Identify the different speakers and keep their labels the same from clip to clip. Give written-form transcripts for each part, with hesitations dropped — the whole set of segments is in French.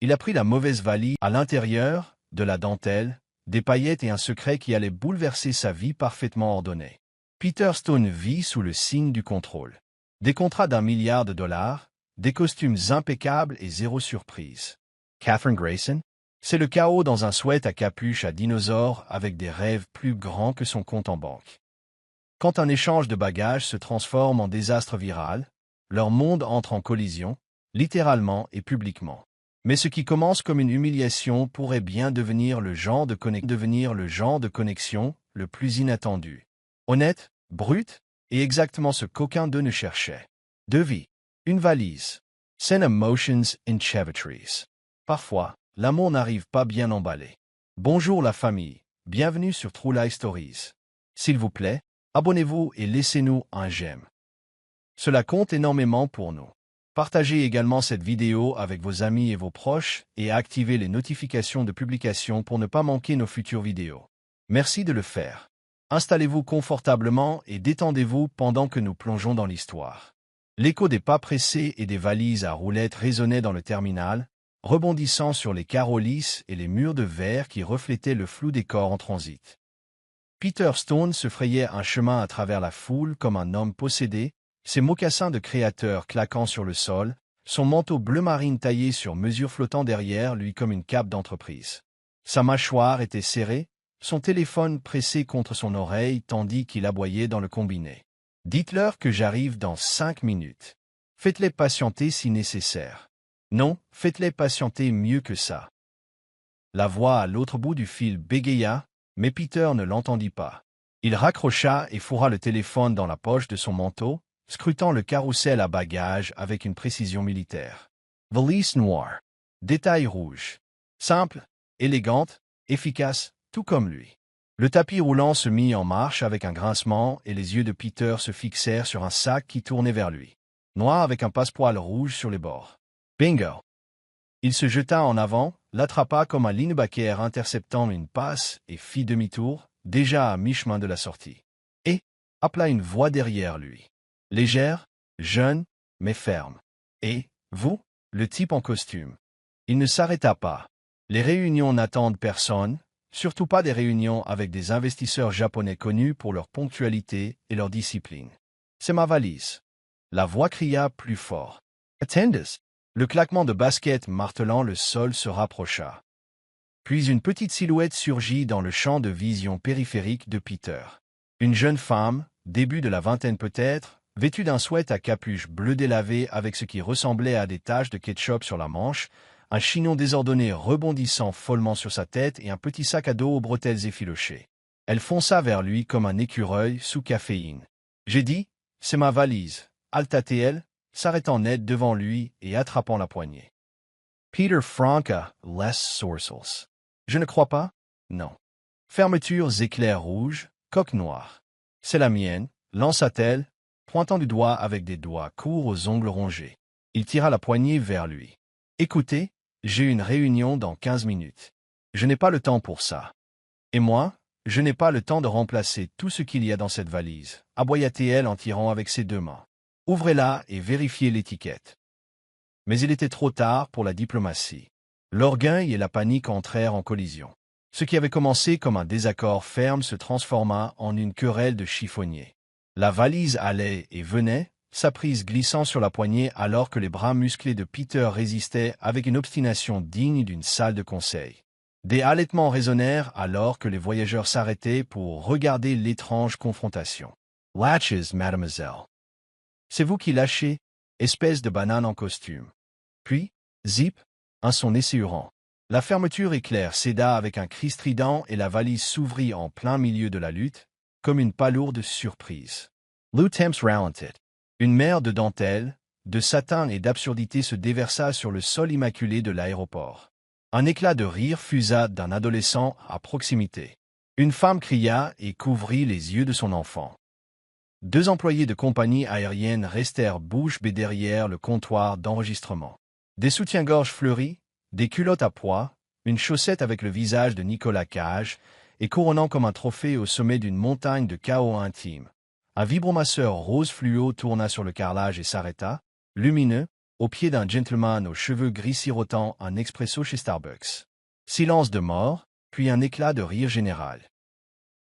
Speaker 1: Il a pris la mauvaise valise à l'intérieur, de la dentelle, des paillettes et un secret qui allait bouleverser sa vie parfaitement ordonnée. Peter Stone vit sous le signe du contrôle. Des contrats d'1 milliard de dollars, des costumes impeccables et zéro surprise. Catherine Grayson? C'est le chaos dans un sweat à capuche à dinosaure avec des rêves plus grands que son compte en banque. Quand un échange de bagages se transforme en désastre viral, leur monde entre en collision, littéralement et publiquement. Mais ce qui commence comme une humiliation pourrait bien devenir le genre de connexion le plus inattendu. Honnête, brute, et exactement ce qu'aucun d'eux ne cherchait. Deux vies. Une valise. Send emotions in Chevitries. Parfois, l'amour n'arrive pas bien emballé. Bonjour la famille, bienvenue sur True Life Stories. S'il vous plaît, abonnez-vous et laissez-nous un j'aime. Cela compte énormément pour nous. Partagez également cette vidéo avec vos amis et vos proches et activez les notifications de publication pour ne pas manquer nos futures vidéos. Merci de le faire. Installez-vous confortablement et détendez-vous pendant que nous plongeons dans l'histoire. L'écho des pas pressés et des valises à roulettes résonnait dans le terminal, rebondissant sur les carreaux lisses et les murs de verre qui reflétaient le flou des corps en transit. Peter Stone se frayait un chemin à travers la foule comme un homme possédé, ses mocassins de créateur claquant sur le sol, son manteau bleu marine taillé sur mesure flottant derrière lui comme une cape d'entreprise. Sa mâchoire était serrée, son téléphone pressé contre son oreille tandis qu'il aboyait dans le combiné. « Dites-leur que j'arrive dans 5 minutes. Faites-les patienter si nécessaire. Non, faites-les patienter mieux que ça. » La voix à l'autre bout du fil bégaya, mais Peter ne l'entendit pas. Il raccrocha et fourra le téléphone dans la poche de son manteau, scrutant le carrousel à bagages avec une précision militaire. Valise noire. Détail rouge. Simple, élégante, efficace, tout comme lui. Le tapis roulant se mit en marche avec un grincement et les yeux de Peter se fixèrent sur un sac qui tournait vers lui. Noir avec un passepoil rouge sur les bords. Bingo! Il se jeta en avant, l'attrapa comme un linebacker interceptant une passe et fit demi-tour, déjà à mi-chemin de la sortie. Et appela une voix derrière lui. Légère, jeune, mais ferme. « Et, vous, le type en costume ?» Il ne s'arrêta pas. Les réunions n'attendent personne, surtout pas des réunions avec des investisseurs japonais connus pour leur ponctualité et leur discipline. « C'est ma valise. » La voix cria plus fort. « Attendez !» Le claquement de basket martelant le sol se rapprocha. Puis une petite silhouette surgit dans le champ de vision périphérique de Peter. Une jeune femme, début de la vingtaine peut-être, vêtue d'un sweat à capuche bleu délavé avec ce qui ressemblait à des taches de ketchup sur la manche, un chignon désordonné rebondissant follement sur sa tête et un petit sac à dos aux bretelles effilochées. Elle fonça vers lui comme un écureuil sous caféine. « J'ai dit, c'est ma valise, » halta-t-elle, s'arrêtant net devant lui et attrapant la poignée. Peter Franca, less sourcils. Je ne crois pas? Non. Fermetures éclairs rouges, coque noire. C'est la mienne, lança-t-elle, pointant du doigt avec des doigts courts aux ongles rongés. Il tira la poignée vers lui. Écoutez, j'ai une réunion dans 15 minutes. Je n'ai pas le temps pour ça. Et moi, je n'ai pas le temps de remplacer tout ce qu'il y a dans cette valise, aboya-t-elle en tirant avec ses deux mains. Ouvrez-la et vérifiez l'étiquette. Mais il était trop tard pour la diplomatie. L'orgueil et la panique entrèrent en collision. Ce qui avait commencé comme un désaccord ferme se transforma en une querelle de chiffonniers. La valise allait et venait, sa prise glissant sur la poignée alors que les bras musclés de Peter résistaient avec une obstination digne d'une salle de conseil. Des halètements résonnèrent alors que les voyageurs s'arrêtaient pour regarder l'étrange confrontation. « Latches, mademoiselle. C'est vous qui lâchez, espèce de banane en costume. » Puis, zip, un son essuurant. La fermeture éclair céda avec un cri strident et la valise s'ouvrit en plein milieu de la lutte, comme une palourde surprise. Lou Temps ralentit. Une mer de dentelle, de satin et d'absurdité se déversa sur le sol immaculé de l'aéroport. Un éclat de rire fusa d'un adolescent à proximité. Une femme cria et couvrit les yeux de son enfant. Deux employés de compagnie aérienne restèrent bouche bée derrière le comptoir d'enregistrement. Des soutiens-gorge fleuris, des culottes à pois, une chaussette avec le visage de Nicolas Cage, et couronnant comme un trophée au sommet d'une montagne de chaos intime. Un vibromasseur rose fluo tourna sur le carrelage et s'arrêta, lumineux, au pied d'un gentleman aux cheveux gris sirotant un expresso chez Starbucks. Silence de mort, puis un éclat de rire général.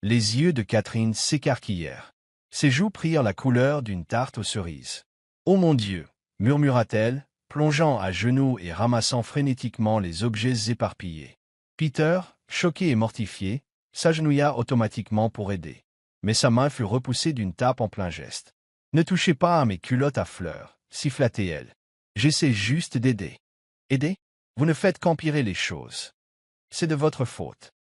Speaker 1: Les yeux de Catherine s'écarquillèrent. Ses joues prirent la couleur d'une tarte aux cerises. « Oh mon Dieu !» murmura-t-elle, plongeant à genoux et ramassant frénétiquement les objets éparpillés. Peter, choqué et mortifié, s'agenouilla automatiquement pour aider. Mais sa main fut repoussée d'une tape en plein geste. « Ne touchez pas à mes culottes à fleurs, siffla-t-elle. J'essaie juste d'aider. » Aider? Vous ne faites qu'empirer les choses. C'est de votre faute.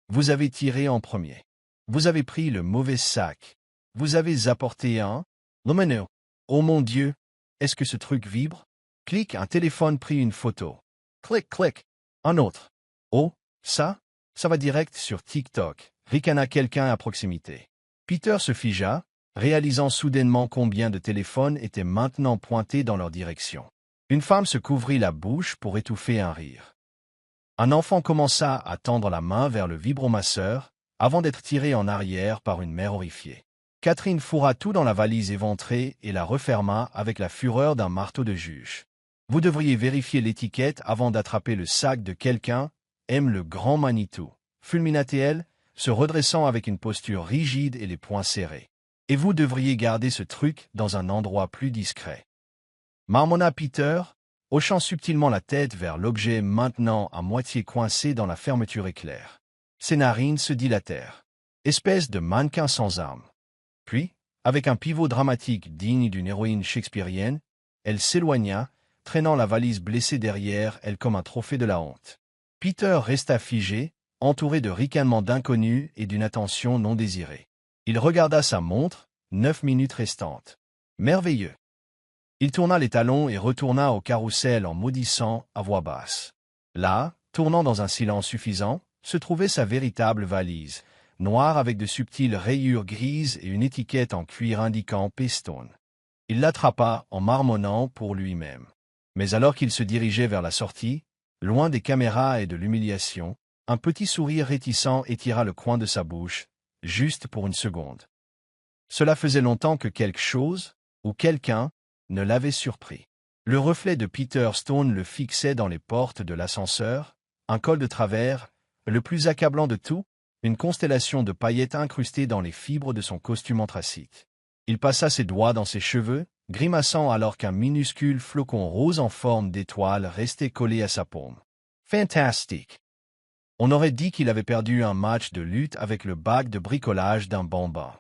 Speaker 1: Vous avez tiré en premier. Vous avez pris le mauvais sac. Vous avez apporté un... L'omeno. Oh mon Dieu! Est-ce que ce truc vibre? Clic, un téléphone prit une photo. Clic, clic. Un autre. Oh, ça va direct sur TikTok, ricana quelqu'un à proximité. Peter se figea, réalisant soudainement combien de téléphones étaient maintenant pointés dans leur direction. Une femme se couvrit la bouche pour étouffer un rire. Un enfant commença à tendre la main vers le vibromasseur, avant d'être tiré en arrière par une mère horrifiée. Catherine fourra tout dans la valise éventrée et la referma avec la fureur d'un marteau de juge. « Vous devriez vérifier l'étiquette avant d'attraper le sac de quelqu'un, aime le grand Manitou, fulmina-t-elle, se redressant avec une posture rigide et les poings serrés. Et vous devriez garder ce truc dans un endroit plus discret. » Marmonna Peter, hochant subtilement la tête vers l'objet maintenant à moitié coincé dans la fermeture éclair. Ses narines se dilatèrent. Espèce de mannequin sans armes. Puis, avec un pivot dramatique digne d'une héroïne shakespearienne, elle s'éloigna, traînant la valise blessée derrière elle comme un trophée de la honte. Peter resta figé, entouré de ricanements d'inconnus et d'une attention non désirée. Il regarda sa montre, 9 minutes restantes. Merveilleux. Il tourna les talons et retourna au carrousel en maudissant à voix basse. Là, tournant dans un silence suffisant, se trouvait sa véritable valise, noire avec de subtiles rayures grises et une étiquette en cuir indiquant Paystone. Il l'attrapa en marmonnant pour lui-même. Mais alors qu'il se dirigeait vers la sortie, loin des caméras et de l'humiliation, un petit sourire réticent étira le coin de sa bouche, juste pour une seconde. Cela faisait longtemps que quelque chose, ou quelqu'un, ne l'avait surpris. Le reflet de Peter Stone le fixait dans les portes de l'ascenseur, un col de travers, le plus accablant de tout, une constellation de paillettes incrustées dans les fibres de son costume anthracite. Il passa ses doigts dans ses cheveux, grimaçant alors qu'un minuscule flocon rose en forme d'étoile restait collé à sa paume. Fantastique! On aurait dit qu'il avait perdu un match de lutte avec le bac de bricolage d'un bambin.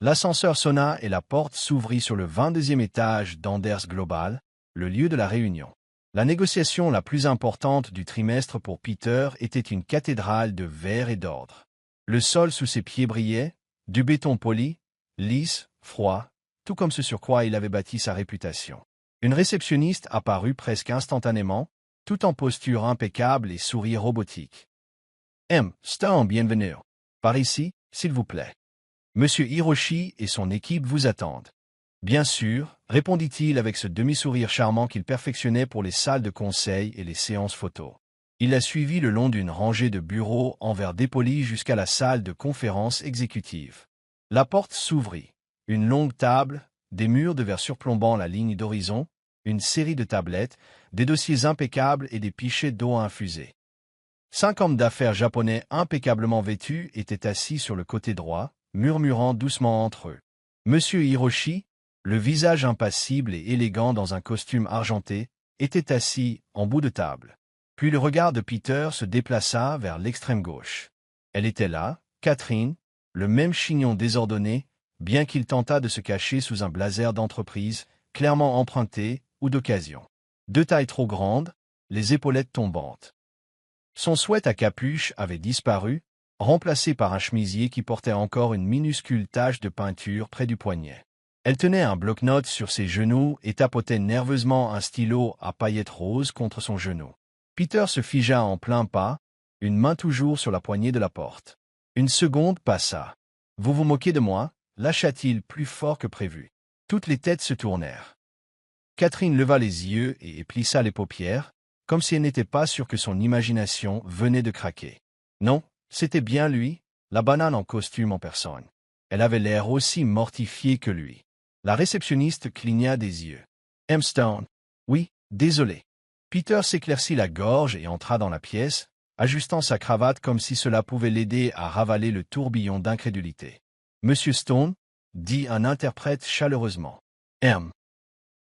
Speaker 1: L'ascenseur sonna et la porte s'ouvrit sur le 22e étage d'Anders Global, le lieu de la réunion. La négociation la plus importante du trimestre pour Peter était une cathédrale de verre et d'ordre. Le sol sous ses pieds brillait, du béton poli, lisse, froid, tout comme ce sur quoi il avait bâti sa réputation. Une réceptionniste apparut presque instantanément, tout en posture impeccable et sourire robotique. « Stone, bienvenue. Par ici, s'il vous plaît. Monsieur Hiroshi et son équipe vous attendent. » « Bien sûr, répondit-il avec ce demi-sourire charmant qu'il perfectionnait pour les salles de conseil et les séances photos. Il la suivit le long d'une rangée de bureaux en verre dépoli jusqu'à la salle de conférence exécutive. La porte s'ouvrit. Une longue table, des murs de verre surplombant la ligne d'horizon, une série de tablettes, des dossiers impeccables et des pichets d'eau infusée. 5 hommes d'affaires japonais impeccablement vêtus étaient assis sur le côté droit, murmurant doucement entre eux. Monsieur Hiroshi, le visage impassible et élégant dans un costume argenté, était assis en bout de table. Puis le regard de Peter se déplaça vers l'extrême gauche. Elle était là, Catherine, le même chignon désordonné, bien qu'il tentât de se cacher sous un blazer d'entreprise, clairement emprunté ou d'occasion. 2 tailles trop grandes, les épaulettes tombantes. Son sweat à capuche avait disparu, remplacé par un chemisier qui portait encore une minuscule tache de peinture près du poignet. Elle tenait un bloc-notes sur ses genoux et tapotait nerveusement un stylo à paillettes roses contre son genou. Peter se figea en plein pas, une main toujours sur la poignée de la porte. Une seconde passa. « Vous vous moquez de moi » lâcha-t-il plus fort que prévu. Toutes les têtes se tournèrent. Catherine leva les yeux et plissa les paupières, comme si elle n'était pas sûre que son imagination venait de craquer. Non, c'était bien lui, la banane en costume en personne. Elle avait l'air aussi mortifiée que lui. La réceptionniste cligna des yeux. « Stone. » « Oui, Désolé. Peter s'éclaircit la gorge et entra dans la pièce, ajustant sa cravate comme si cela pouvait l'aider à ravaler le tourbillon d'incrédulité. Monsieur Stone, dit un interprète chaleureusement.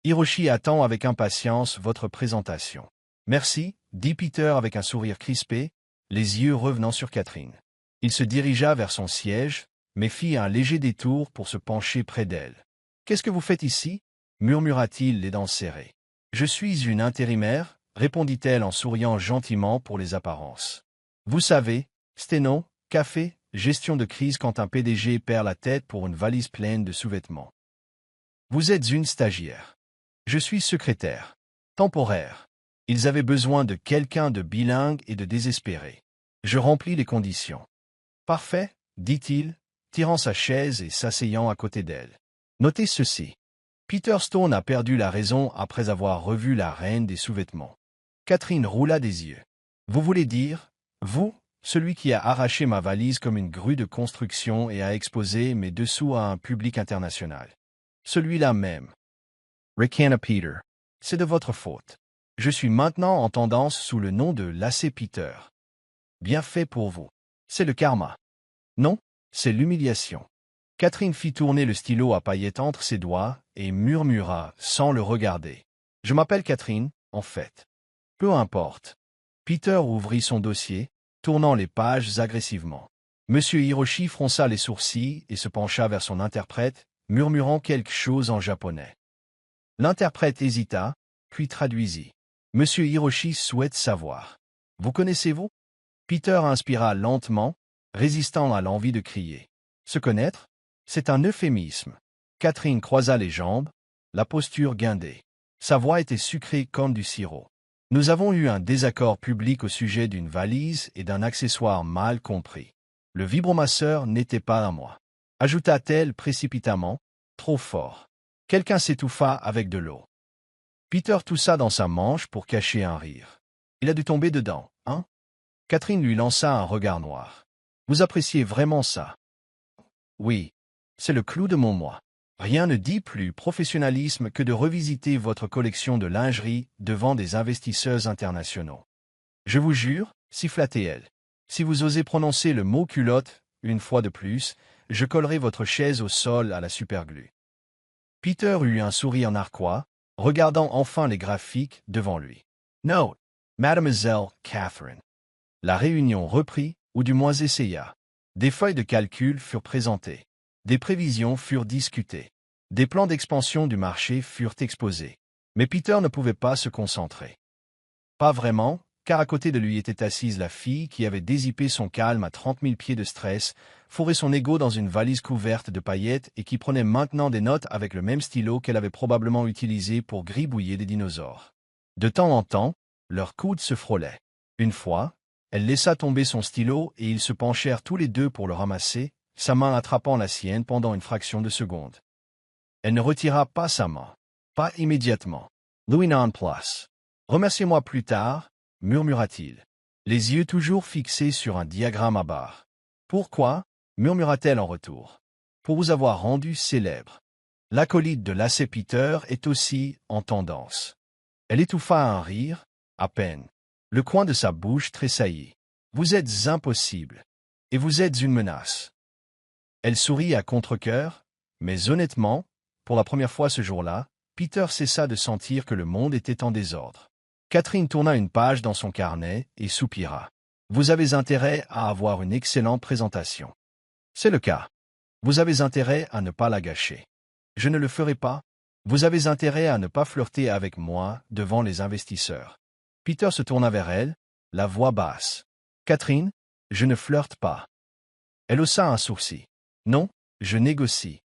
Speaker 1: Hiroshi attend avec impatience votre présentation. Merci, dit Peter avec un sourire crispé, les yeux revenant sur Catherine. Il se dirigea vers son siège, mais fit un léger détour pour se pencher près d'elle. « Qu'est-ce que vous faites ici » murmura-t-il les dents serrées. « Je suis une intérimaire, répondit-elle en souriant gentiment pour les apparences. Vous savez, sténo, café, gestion de crise quand un PDG perd la tête pour une valise pleine de sous-vêtements. Vous êtes une stagiaire. Je suis secrétaire. Temporaire. Ils avaient besoin de quelqu'un de bilingue et de désespéré. Je remplis les conditions. Parfait, dit-il, tirant sa chaise et s'asseyant à côté d'elle. Notez ceci. Peter Stone a perdu la raison après avoir revu la reine des sous-vêtements. Catherine roula des yeux. Vous voulez dire, vous, celui qui a arraché ma valise comme une grue de construction et a exposé mes dessous à un public international. Celui-là même. Ricana Peter. C'est de votre faute. Je suis maintenant en tendance sous le nom de Lacé Peter. Bien fait pour vous. C'est le karma. Non, c'est l'humiliation. Catherine fit tourner le stylo à paillettes entre ses doigts et murmura, sans le regarder. Je m'appelle Catherine, en fait. Peu importe. Peter ouvrit son dossier, tournant les pages agressivement. Monsieur Hiroshi fronça les sourcils et se pencha vers son interprète, murmurant quelque chose en japonais. L'interprète hésita, puis traduisit. Monsieur Hiroshi souhaite savoir. Vous connaissez-vous? Peter inspira lentement, résistant à l'envie de crier. Se connaître? C'est un euphémisme. Catherine croisa les jambes, la posture guindée. Sa voix était sucrée comme du sirop. Nous avons eu un désaccord public au sujet d'une valise et d'un accessoire mal compris. Le vibromasseur n'était pas à moi. Ajouta-t-elle précipitamment, trop fort. Quelqu'un s'étouffa avec de l'eau. Peter toussa dans sa manche pour cacher un rire. Il a dû tomber dedans, hein? Catherine lui lança un regard noir. Vous appréciez vraiment ça? Oui. C'est le clou de mon moi. Rien ne dit plus professionnalisme que de revisiter votre collection de lingerie devant des investisseurs internationaux. Je vous jure, siffla-t-elle. Si vous osez prononcer le mot culotte, une fois de plus, je collerai votre chaise au sol à la superglue. Peter eut un sourire narquois, regardant enfin les graphiques devant lui. Note, Mademoiselle Catherine. La réunion reprit, ou du moins essaya. Des feuilles de calcul furent présentées. Des prévisions furent discutées. Des plans d'expansion du marché furent exposés. Mais Peter ne pouvait pas se concentrer. Pas vraiment, car à côté de lui était assise la fille qui avait dézippé son calme à 30 000 pieds de stress, fourré son ego dans une valise couverte de paillettes et qui prenait maintenant des notes avec le même stylo qu'elle avait probablement utilisé pour gribouiller des dinosaures. De temps en temps, leurs coudes se frôlaient. Une fois, elle laissa tomber son stylo et ils se penchèrent tous les deux pour le ramasser, sa main attrapant la sienne pendant une fraction de seconde. Elle ne retira pas sa main. Pas immédiatement. Louis non plus. Remerciez-moi plus tard, murmura-t-il. Les yeux toujours fixés sur un diagramme à barres. Pourquoi? Murmura-t-elle en retour. Pour vous avoir rendu célèbre. L'acolyte de Lacé Peter est aussi en tendance. Elle étouffa un rire, à peine. Le coin de sa bouche tressaillit. Vous êtes impossible. Et vous êtes une menace. Elle sourit à contre-cœur, mais honnêtement, pour la première fois ce jour-là, Peter cessa de sentir que le monde était en désordre. Catherine tourna une page dans son carnet et soupira. Vous avez intérêt à avoir une excellente présentation. C'est le cas. Vous avez intérêt à ne pas la gâcher. Je ne le ferai pas. Vous avez intérêt à ne pas flirter avec moi devant les investisseurs. Peter se tourna vers elle, la voix basse. Catherine, je ne flirte pas. Elle haussa un sourcil. Non, je négocie.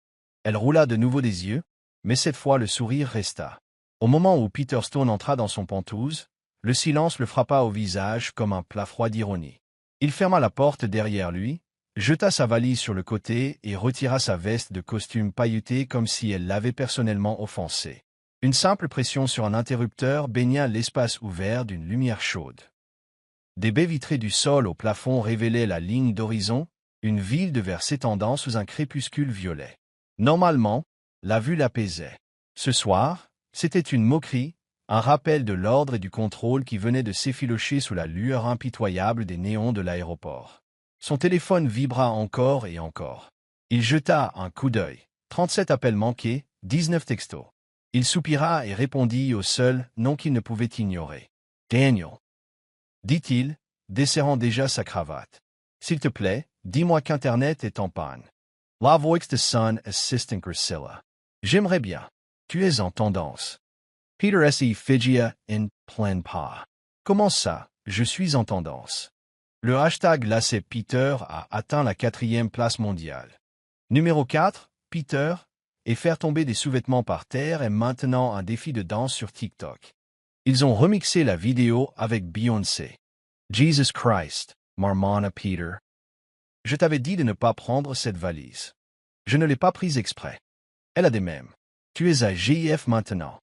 Speaker 1: Elle roula de nouveau des yeux, mais cette fois le sourire resta. Au moment où Peter Stone entra dans son pantouse, le silence le frappa au visage comme un plat froid d'ironie. Il ferma la porte derrière lui, jeta sa valise sur le côté et retira sa veste de costume pailletée comme si elle l'avait personnellement offensé. Une simple pression sur un interrupteur baigna l'espace ouvert d'une lumière chaude. Des baies vitrées du sol au plafond révélaient la ligne d'horizon, une ville de verre s'étendant sous un crépuscule violet. Normalement, la vue l'apaisait. Ce soir, c'était une moquerie, Un rappel de l'ordre et du contrôle qui venait de s'effilocher sous la lueur impitoyable des néons de l'aéroport. Son téléphone vibra encore et encore. Il jeta un coup d'œil. 37 appels manqués, 19 textos. Il soupira et répondit au seul nom qu'il ne pouvait ignorer. « Daniel », dit-il, desserrant déjà sa cravate. « S'il te plaît, dis-moi qu'Internet est en panne. » La voix de son assistant Priscilla. « J'aimerais bien. Tu es en tendance. » Peter S.E. Figia in plein pas. Comment ça, je suis en tendance? Le hashtag Lacet Peter a atteint la 4e place mondiale. Numéro 4, Peter, et faire tomber des sous-vêtements par terre est maintenant un défi de danse sur TikTok. Ils ont remixé la vidéo avec Beyoncé. Jesus Christ, marmonna Peter. Je t'avais dit de ne pas prendre cette valise. Je ne l'ai pas prise exprès. Elle a des mèmes. Tu es à GIF maintenant.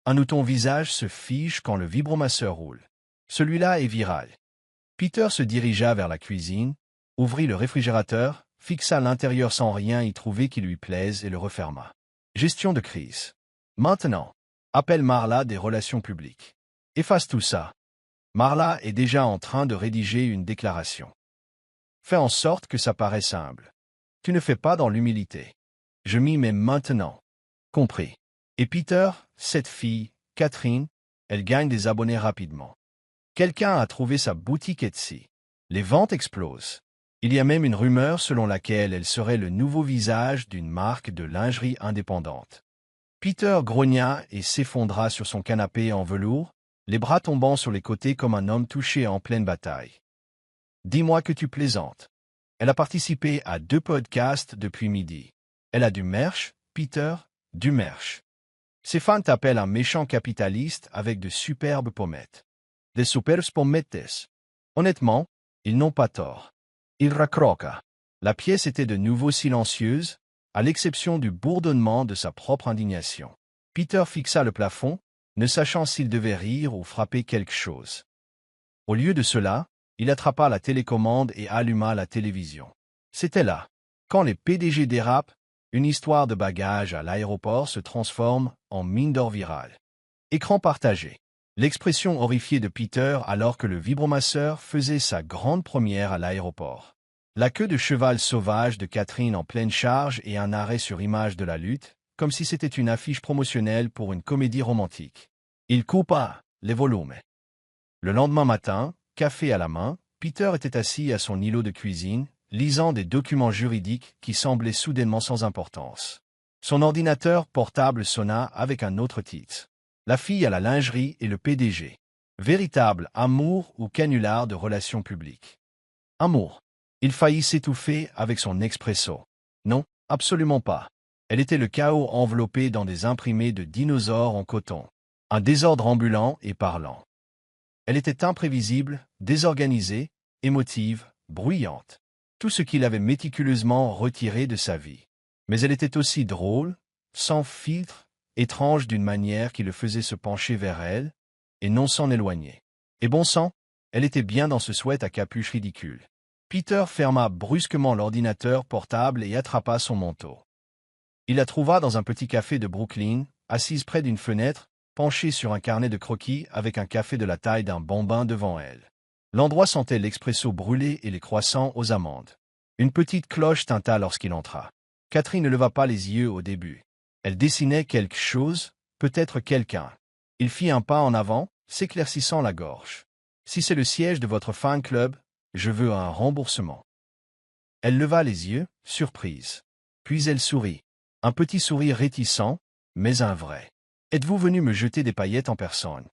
Speaker 1: Un ou ton visage se fige quand le vibromasseur roule. Celui-là est viral. Peter se dirigea vers la cuisine, ouvrit le réfrigérateur, fixa l'intérieur sans rien y trouver qui lui plaise et le referma. Gestion de crise. Maintenant, appelle Marla des relations publiques. Efface tout ça. Marla est déjà en train de rédiger une déclaration. Fais en sorte que ça paraisse humble. Tu ne fais pas dans l'humilité. Je m'y mets maintenant. Compris. Et Peter, cette fille, Catherine, elle gagne des abonnés rapidement. Quelqu'un a trouvé sa boutique Etsy. Les ventes explosent. Il y a même une rumeur selon laquelle elle serait le nouveau visage d'une marque de lingerie indépendante. Peter grogna et s'effondra sur son canapé en velours, les bras tombant sur les côtés comme un homme touché en pleine bataille. Dis-moi que tu plaisantes. Elle a participé à 2 podcasts depuis midi. Elle a du merch, Peter, du merch. Ses fans t'appellent un méchant capitaliste avec de superbes pommettes. Des superbes pommettes. Honnêtement, ils n'ont pas tort. Il raccroqua. La pièce était de nouveau silencieuse, à l'exception du bourdonnement de sa propre indignation. Peter fixa le plafond, ne sachant s'il devait rire ou frapper quelque chose. Au lieu de cela, il attrapa la télécommande et alluma la télévision. C'était là. Quand les PDG dérapent, une histoire de bagages à l'aéroport se transforme en mine d'or virale. Écran partagé. L'expression horrifiée de Peter alors que le vibromasseur faisait sa grande première à l'aéroport. La queue de cheval sauvage de Catherine en pleine charge et un arrêt sur image de la lutte, comme si c'était une affiche promotionnelle pour une comédie romantique. Il coupa les volumes. Le lendemain matin, café à la main, Peter était assis à son îlot de cuisine, lisant des documents juridiques qui semblaient soudainement sans importance. Son ordinateur portable sonna avec un autre titre. La fille à la lingerie et le PDG. Véritable amour ou canular de relations publiques. Amour. Il faillit s'étouffer avec son expresso. Non, absolument pas. Elle était le chaos enveloppé dans des imprimés de dinosaures en coton. Un désordre ambulant et parlant. Elle était imprévisible, désorganisée, émotive, bruyante. Tout ce qu'il avait méticuleusement retiré de sa vie. Mais elle était aussi drôle, sans filtre, étrange d'une manière qui le faisait se pencher vers elle, et non s'en éloigner. Et bon sang, elle était bien dans ce sweat à capuche ridicule. Peter ferma brusquement l'ordinateur portable et attrapa son manteau. Il la trouva dans un petit café de Brooklyn, assise près d'une fenêtre, penchée sur un carnet de croquis avec un café de la taille d'un bambin devant elle. L'endroit sentait l'expresso brûlé et les croissants aux amandes. Une petite cloche tinta lorsqu'il entra. Catherine ne leva pas les yeux au début. Elle dessinait quelque chose, peut-être quelqu'un. Il fit un pas en avant, s'éclaircissant la gorge. « Si c'est le siège de votre fan club, je veux un remboursement. » Elle leva les yeux, surprise. Puis elle sourit. Un petit sourire réticent, mais un vrai. « Êtes-vous venu me jeter des paillettes en personne ?»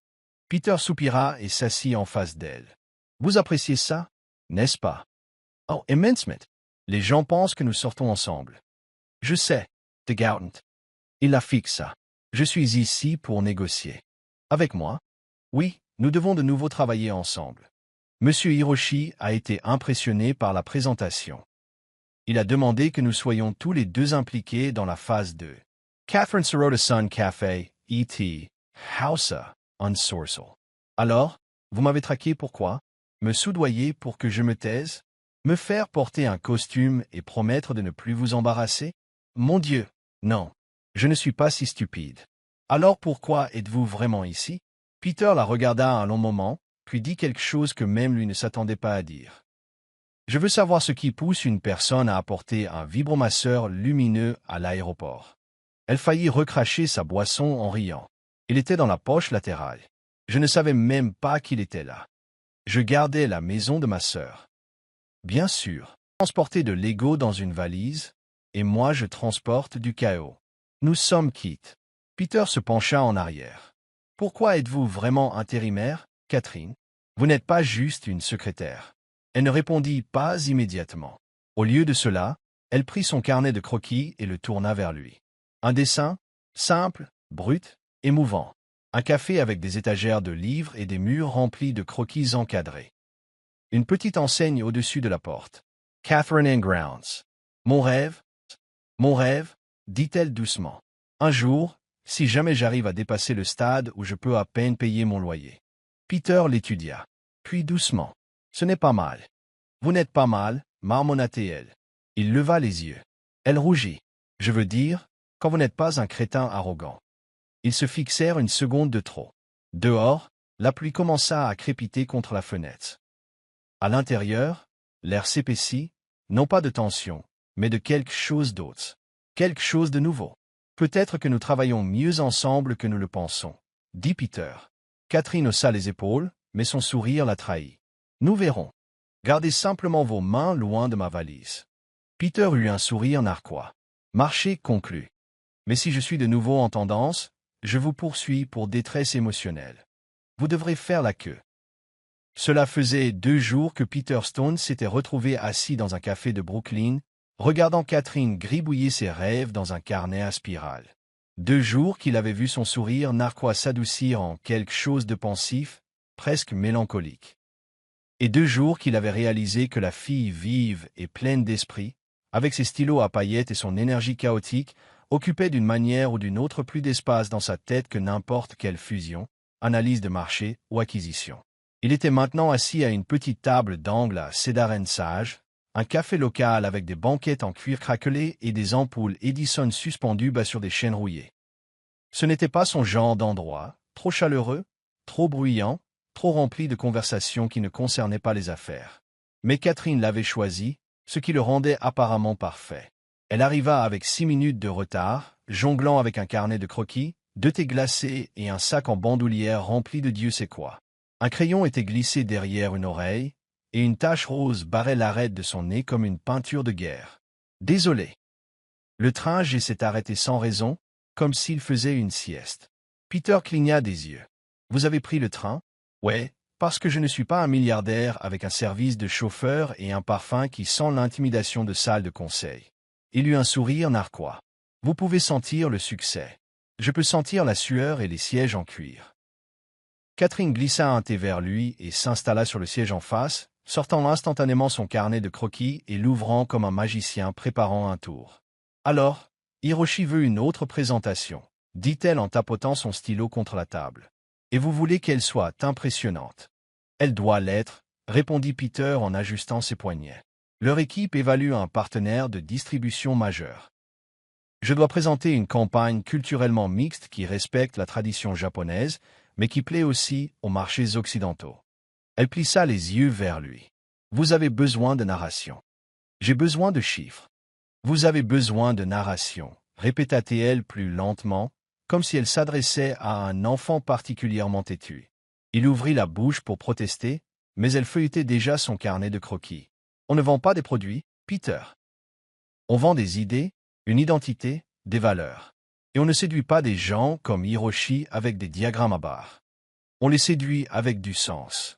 Speaker 1: Peter soupira et s'assit en face d'elle. « Vous appréciez ça, n'est-ce pas? » « Oh, immensement. Les gens pensent que nous sortons ensemble. »« Je sais, de Gautant. » Il la fixa. « Je suis ici pour négocier. »« Avec moi? »« Oui, nous devons de nouveau travailler ensemble. » Monsieur Hiroshi a été impressionné par la présentation. Il a demandé que nous soyons tous les deux impliqués dans la phase 2. Catherine Sirota Sun Café, E.T., Hausa, Unsourcel. Alors, vous m'avez traqué pourquoi? Me soudoyer pour que je me taise? Me faire porter un costume et promettre de ne plus vous embarrasser? Mon Dieu, non, je ne suis pas si stupide. Alors pourquoi êtes-vous vraiment ici? Peter la regarda un long moment, puis dit quelque chose que même lui ne s'attendait pas à dire. Je veux savoir ce qui pousse une personne à apporter un vibromasseur lumineux à l'aéroport. Elle faillit recracher sa boisson en riant. Il était dans la poche latérale. Je ne savais même pas qu'il était là. Je gardais la maison de ma sœur. Bien sûr, transporter de l'ego dans une valise, et moi je transporte du chaos. Nous sommes quittes. Peter se pencha en arrière. Pourquoi êtes-vous vraiment intérimaire, Catherine? Vous n'êtes pas juste une secrétaire. Elle ne répondit pas immédiatement. Au lieu de cela, elle prit son carnet de croquis et le tourna vers lui. Un dessin, simple, brut, émouvant. Un café avec des étagères de livres et des murs remplis de croquis encadrés. Une petite enseigne au-dessus de la porte. Catherine and Grounds. Mon rêve, dit-elle doucement. Un jour, si jamais j'arrive à dépasser le stade où je peux à peine payer mon loyer. Peter l'étudia. Puis doucement. Ce n'est pas mal. Vous n'êtes pas mal, marmonna-t-elle. Il leva les yeux. Elle rougit. Je veux dire, quand vous n'êtes pas un crétin arrogant. Ils se fixèrent une seconde de trop. Dehors, la pluie commença à crépiter contre la fenêtre. À l'intérieur, l'air s'épaissit, non pas de tension, mais de quelque chose d'autre. Quelque chose de nouveau. Peut-être que nous travaillons mieux ensemble que nous le pensons, dit Peter. Catherine haussa les épaules, mais son sourire la trahit. Nous verrons. Gardez simplement vos mains loin de ma valise. Peter eut un sourire narquois. Marché conclu. Mais si je suis de nouveau en tendance, je vous poursuis pour détresse émotionnelle. Vous devrez faire la queue. Cela faisait 2 jours que Peter Stone s'était retrouvé assis dans un café de Brooklyn, regardant Catherine gribouiller ses rêves dans un carnet à spirale. 2 jours qu'il avait vu son sourire narquois s'adoucir en quelque chose de pensif, presque mélancolique. Et 2 jours qu'il avait réalisé que la fille vive et pleine d'esprit, avec ses stylos à paillettes et son énergie chaotique, occupait d'une manière ou d'une autre plus d'espace dans sa tête que n'importe quelle fusion, analyse de marché ou acquisition. Il était maintenant assis à une petite table d'angle à Cedar & Sage, un café local avec des banquettes en cuir craquelé et des ampoules Edison suspendues bas sur des chaînes rouillées. Ce n'était pas son genre d'endroit, trop chaleureux, trop bruyant, trop rempli de conversations qui ne concernaient pas les affaires. Mais Catherine l'avait choisi, ce qui le rendait apparemment parfait. Elle arriva avec 6 minutes de retard, jonglant avec un carnet de croquis, 2 thés glacés et un sac en bandoulière rempli de Dieu sait quoi. Un crayon était glissé derrière une oreille, et une tache rose barrait l'arête de son nez comme une peinture de guerre. Désolé. Le train s'est arrêté sans raison, comme s'il faisait une sieste. Peter cligna des yeux. Vous avez pris le train? Ouais, parce que je ne suis pas un milliardaire avec un service de chauffeur et un parfum qui sent l'intimidation de salle de conseil. Il eut un sourire narquois. Vous pouvez sentir le succès. Je peux sentir la sueur et les sièges en cuir. Catherine glissa un thé vers lui et s'installa sur le siège en face, sortant instantanément son carnet de croquis et l'ouvrant comme un magicien préparant un tour. Alors, Hiroshi veut une autre présentation, dit-elle en tapotant son stylo contre la table. Et vous voulez qu'elle soit impressionnante. Elle doit l'être, répondit Peter en ajustant ses poignets. Leur équipe évalue un partenaire de distribution majeur. Je dois présenter une campagne culturellement mixte qui respecte la tradition japonaise, mais qui plaît aussi aux marchés occidentaux. Elle plissa les yeux vers lui. Vous avez besoin de narration. J'ai besoin de chiffres. Vous avez besoin de narration, répéta-t-elle plus lentement, comme si elle s'adressait à un enfant particulièrement têtu. Il ouvrit la bouche pour protester, mais elle feuilletait déjà son carnet de croquis. On ne vend pas des produits, Peter. On vend des idées, une identité, des valeurs. Et on ne séduit pas des gens comme Hiroshi avec des diagrammes à barres. On les séduit avec du sens.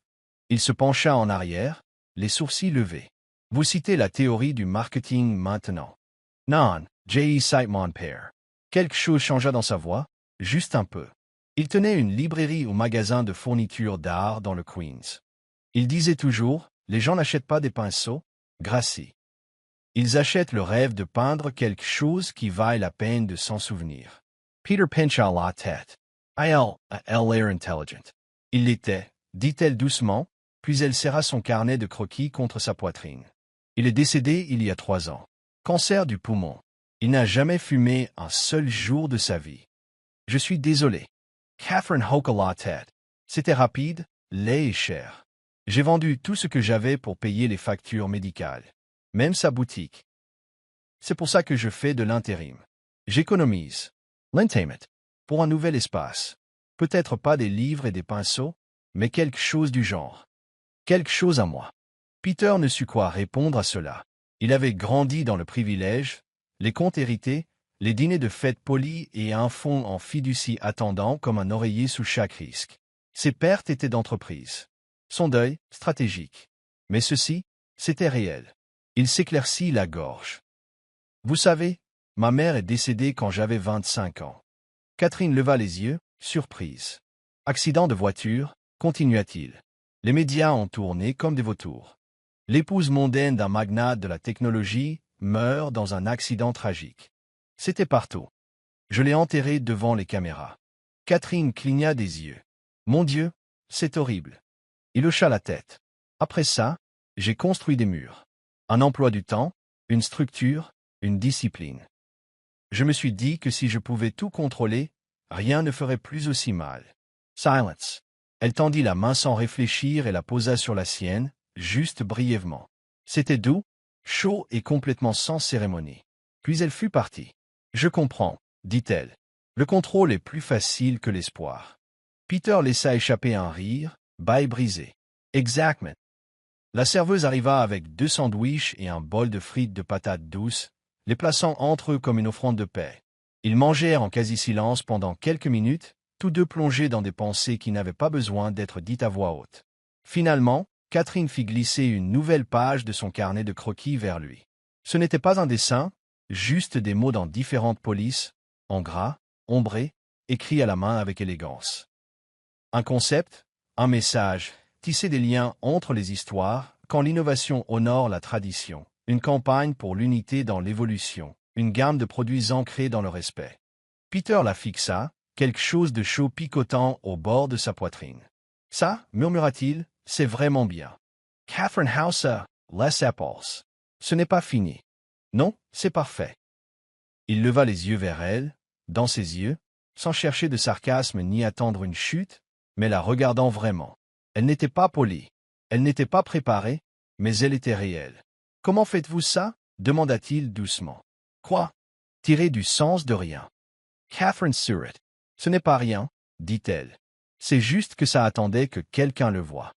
Speaker 1: Il se pencha en arrière, les sourcils levés. Vous citez la théorie du marketing maintenant. Non, J.E. Simon Père. Quelque chose changea dans sa voix, juste un peu. Il tenait une librairie ou magasin de fournitures d'art dans le Queens. Il disait toujours, les gens n'achètent pas des pinceaux, Gracie. Ils achètent le rêve de peindre quelque chose qui vaille la peine de s'en souvenir. Peter pencha la tête. Elle a l'air intelligent. Il l'était, dit-elle doucement, puis elle serra son carnet de croquis contre sa poitrine. Il est décédé il y a 3 ans. Cancer du poumon. Il n'a jamais fumé un seul jour de sa vie. Je suis désolé. Catherine hoqua la tête. C'était rapide, laid et cher. J'ai vendu tout ce que j'avais pour payer les factures médicales. Même sa boutique. C'est pour ça que je fais de l'intérim. J'économise. L'entertainment. Pour un nouvel espace. Peut-être pas des livres et des pinceaux, mais quelque chose du genre. Quelque chose à moi. Peter ne sut quoi répondre à cela. Il avait grandi dans le privilège, les comptes hérités, les dîners de fête polis et un fonds en fiducie attendant comme un oreiller sous chaque risque. Ses pertes étaient d'entreprise. Son deuil, stratégique. Mais ceci, c'était réel. Il s'éclaircit la gorge. Vous savez, ma mère est décédée quand j'avais 25 ans. Catherine leva les yeux, surprise. Accident de voiture, continua-t-il. Les médias ont tourné comme des vautours. L'épouse mondaine d'un magnate de la technologie meurt dans un accident tragique. C'était partout. Je l'ai enterrée devant les caméras. Catherine cligna des yeux. Mon Dieu, c'est horrible. Il hocha la tête. Après ça, j'ai construit des murs. Un emploi du temps, une structure, une discipline. Je me suis dit que si je pouvais tout contrôler, rien ne ferait plus aussi mal. Silence. Elle tendit la main sans réfléchir et la posa sur la sienne, juste brièvement. C'était doux, chaud et complètement sans cérémonie. Puis elle fut partie. Je comprends, dit-elle. Le contrôle est plus facile que l'espoir. Peter laissa échapper un rire, bas et brisé. Exactement. La serveuse arriva avec 2 sandwichs et un bol de frites de patates douces, les plaçant entre eux comme une offrande de paix. Ils mangèrent en quasi-silence pendant quelques minutes, tous deux plongés dans des pensées qui n'avaient pas besoin d'être dites à voix haute. Finalement, Catherine fit glisser une nouvelle page de son carnet de croquis vers lui. Ce n'était pas un dessin, juste des mots dans différentes polices, en gras, ombrés, écrits à la main avec élégance. Un concept, un message, tisser des liens entre les histoires, quand l'innovation honore la tradition, une campagne pour l'unité dans l'évolution, une gamme de produits ancrés dans le respect. Peter la fixa, quelque chose de chaud picotant au bord de sa poitrine. Ça, murmura-t-il, c'est vraiment bien. Catherine Hauser, Les Apples. Ce n'est pas fini. Non, c'est parfait. Il leva les yeux vers elle, dans ses yeux, sans chercher de sarcasme ni attendre une chute, mais la regardant vraiment. Elle n'était pas polie. Elle n'était pas préparée, mais elle était réelle. « Comment faites-vous ça » demanda-t-il doucement. « Quoi » Tirer du sens de rien. Catherine Surratt. « Ce n'est pas rien, dit-elle. C'est juste que ça attendait que quelqu'un le voie. »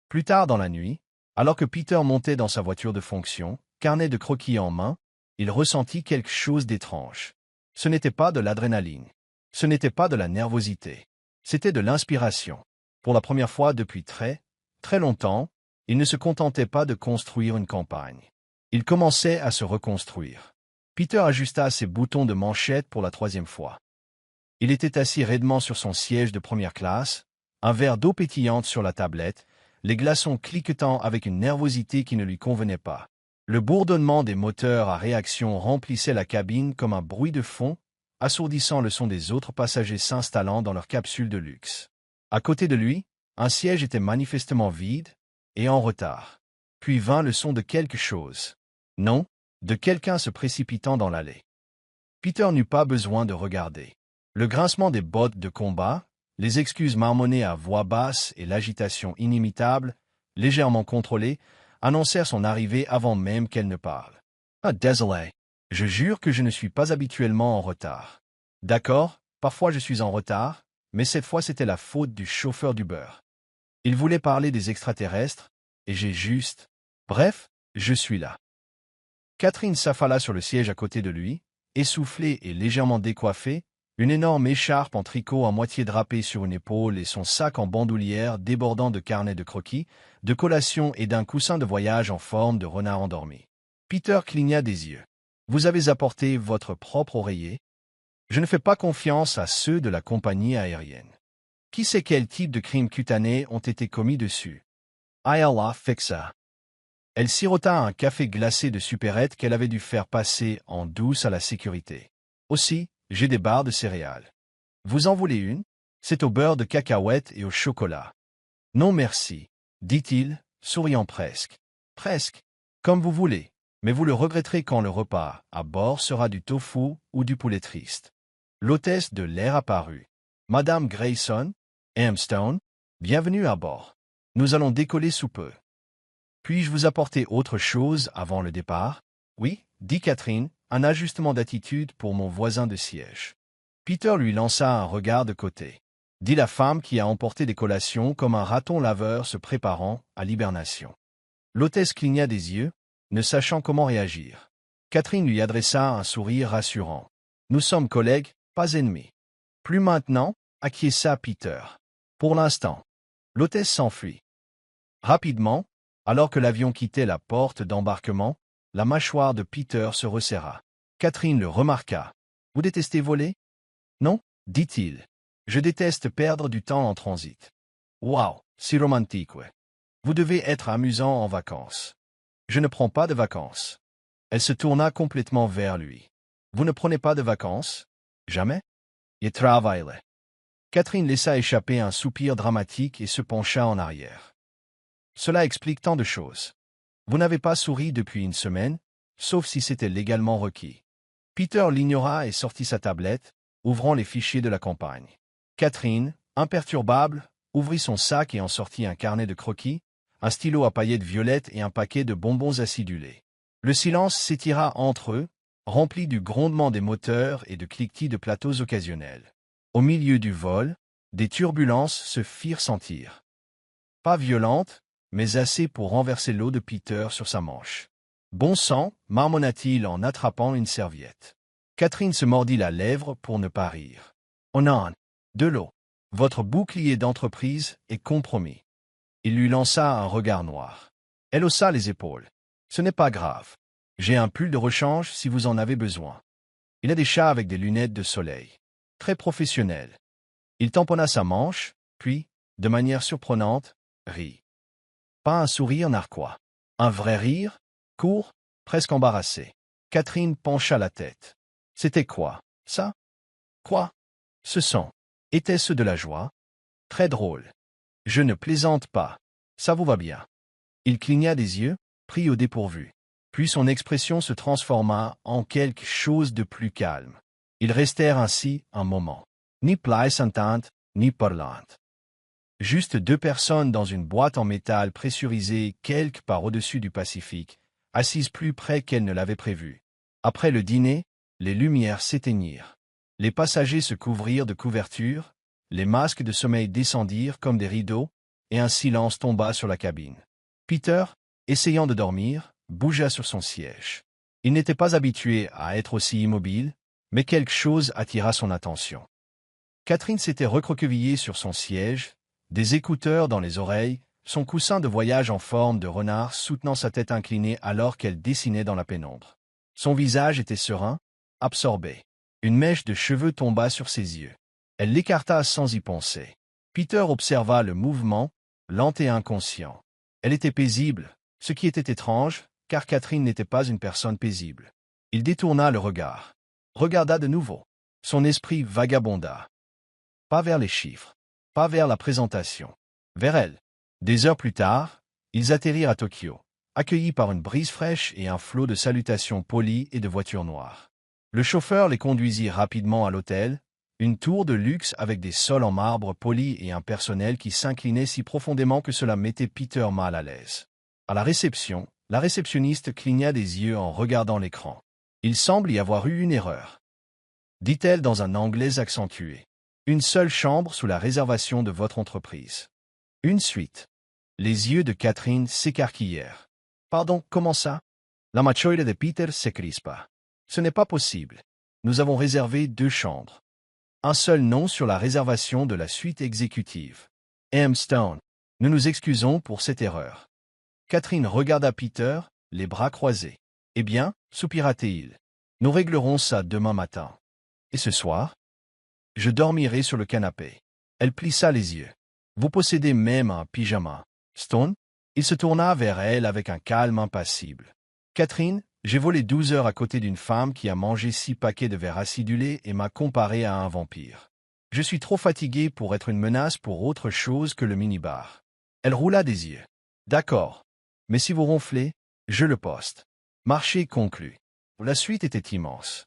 Speaker 1: Plus tard dans la nuit, alors que Peter montait dans sa voiture de fonction, carnet de croquis en main, il ressentit quelque chose d'étrange. Ce n'était pas de l'adrénaline. Ce n'était pas de la nervosité. C'était de l'inspiration. Pour la première fois depuis très, très longtemps, il ne se contentait pas de construire une campagne. Il commençait à se reconstruire. Peter ajusta ses boutons de manchette pour la 3e fois. Il était assis raidement sur son siège de première classe, un verre d'eau pétillante sur la tablette, les glaçons cliquetant avec une nervosité qui ne lui convenait pas. Le bourdonnement des moteurs à réaction remplissait la cabine comme un bruit de fond, assourdissant le son des autres passagers s'installant dans leur capsule de luxe. À côté de lui, un siège était manifestement vide et en retard. Puis vint le son de quelque chose. Non, de quelqu'un se précipitant dans l'allée. Peter n'eut pas besoin de regarder. Le grincement des bottes de combat, les excuses marmonnées à voix basse et l'agitation inimitable, légèrement contrôlée, annoncèrent son arrivée avant même qu'elle ne parle. « Ah, désolé. Je jure que je ne suis pas habituellement en retard. » « D'accord, parfois je suis en retard, mais cette fois c'était la faute du chauffeur d'Uber. Il voulait parler des extraterrestres, et j'ai juste... Bref, je suis là. » Catherine s'affala sur le siège à côté de lui, essoufflée et légèrement décoiffée, une énorme écharpe en tricot à moitié drapée sur une épaule et son sac en bandoulière débordant de carnets de croquis, de collations et d'un coussin de voyage en forme de renard endormi. Peter cligna des yeux. « Vous avez apporté votre propre oreiller ? Je ne fais pas confiance à ceux de la compagnie aérienne. Qui sait quel type de crimes cutanés ont été commis dessus ? Allah fixa. » Elle sirota un café glacé de supérette qu'elle avait dû faire passer en douce à la sécurité. Aussi, j'ai des barres de céréales. Vous en voulez une ? C'est au beurre de cacahuète et au chocolat. Non merci, dit-il, souriant presque. Presque. Comme vous voulez, mais vous le regretterez quand le repas à bord sera du tofu ou du poulet triste. L'hôtesse de l'air apparut. Madame Grayson, Stone, bienvenue à bord. Nous allons décoller sous peu. Puis-je vous apporter autre chose avant le départ? Oui, dit Catherine, un ajustement d'attitude pour mon voisin de siège. Peter lui lança un regard de côté. Dit la femme qui a emporté des collations comme un raton laveur se préparant à l'hibernation. L'hôtesse cligna des yeux, ne sachant comment réagir. Catherine lui adressa un sourire rassurant. Nous sommes collègues, pas ennemis. Plus maintenant, acquiesça Peter. Pour l'instant. L'hôtesse s'enfuit. Rapidement, alors que l'avion quittait la porte d'embarquement, la mâchoire de Peter se resserra. Catherine le remarqua. Vous détestez voler? Non, dit-il. Je déteste perdre du temps en transit. Waouh, si romantique, ouais. Vous devez être amusant en vacances. Je ne prends pas de vacances. Elle se tourna complètement vers lui. Vous ne prenez pas de vacances? Jamais? Je travaille. Catherine laissa échapper un soupir dramatique et se pencha en arrière. Cela explique tant de choses. Vous n'avez pas souri depuis une semaine, sauf si c'était légalement requis. Peter l'ignora et sortit sa tablette, ouvrant les fichiers de la campagne. Catherine, imperturbable, ouvrit son sac et en sortit un carnet de croquis, un stylo à paillettes violettes et un paquet de bonbons acidulés. Le silence s'étira entre eux, rempli du grondement des moteurs et de cliquetis de plateaux occasionnels. Au milieu du vol, des turbulences se firent sentir. Pas violentes, mais assez pour renverser l'eau de Peter sur sa manche. Bon sang, marmonna-t-il en attrapant une serviette. Catherine se mordit la lèvre pour ne pas rire. Oh non, de l'eau. Votre bouclier d'entreprise est compromis. Il lui lança un regard noir. Elle haussa les épaules. Ce n'est pas grave. J'ai un pull de rechange si vous en avez besoin. Il a des chats avec des lunettes de soleil. Très professionnel. Il tamponna sa manche, puis, de manière surprenante, rit. Pas un sourire narquois. Un vrai rire, court, presque embarrassé. Catherine pencha la tête. C'était quoi, ça? Quoi? Ce son. Était-ce de la joie? Très drôle. Je ne plaisante pas. Ça vous va bien. Il cligna des yeux, pris au dépourvu. Puis son expression se transforma en quelque chose de plus calme. Ils restèrent ainsi un moment. Ni plaisantantes, ni parlantes. Juste deux personnes dans une boîte en métal pressurisée quelque part au-dessus du Pacifique, assises plus près qu'elles ne l'avaient prévu. Après le dîner, les lumières s'éteignirent. Les passagers se couvrirent de couvertures, les masques de sommeil descendirent comme des rideaux, et un silence tomba sur la cabine. Peter, essayant de dormir, bougea sur son siège. Il n'était pas habitué à être aussi immobile, mais quelque chose attira son attention. Catherine s'était recroquevillée sur son siège, des écouteurs dans les oreilles, son coussin de voyage en forme de renard soutenant sa tête inclinée alors qu'elle dessinait dans la pénombre. Son visage était serein, absorbé. Une mèche de cheveux tomba sur ses yeux. Elle l'écarta sans y penser. Peter observa le mouvement, lent et inconscient. Elle était paisible, ce qui était étrange, car Catherine n'était pas une personne paisible. Il détourna le regard. Regarda de nouveau. Son esprit vagabonda. Pas vers les chiffres, pas vers la présentation. Vers elle. Des heures plus tard, ils atterrirent à Tokyo, accueillis par une brise fraîche et un flot de salutations polies et de voitures noires. Le chauffeur les conduisit rapidement à l'hôtel, une tour de luxe avec des sols en marbre poli et un personnel qui s'inclinait si profondément que cela mettait Peter mal à l'aise. À la réception, la réceptionniste cligna des yeux en regardant l'écran. Il semble y avoir eu une erreur, dit-elle dans un anglais accentué. Une seule chambre sous la réservation de votre entreprise. Une suite. Les yeux de Catherine s'écarquillèrent. Pardon, comment ça? La machoire de Peter s'écrispa. Ce n'est pas possible. Nous avons réservé 2 chambres. Un seul nom sur la réservation de la suite exécutive. Stone. Nous nous excusons pour cette erreur. Catherine regarda Peter, les bras croisés. Eh bien, soupira-t-il. Nous réglerons ça demain matin. Et ce soir? Je dormirai sur le canapé. Elle plissa les yeux. Vous possédez même un pyjama, Stone? Il se tourna vers elle avec un calme impassible. Catherine, j'ai volé 12 heures à côté d'une femme qui a mangé 6 paquets de verre acidulé et m'a comparé à un vampire. Je suis trop fatigué pour être une menace pour autre chose que le minibar. Elle roula des yeux. D'accord. Mais si vous ronflez, je le poste. Marché conclu. La suite était immense.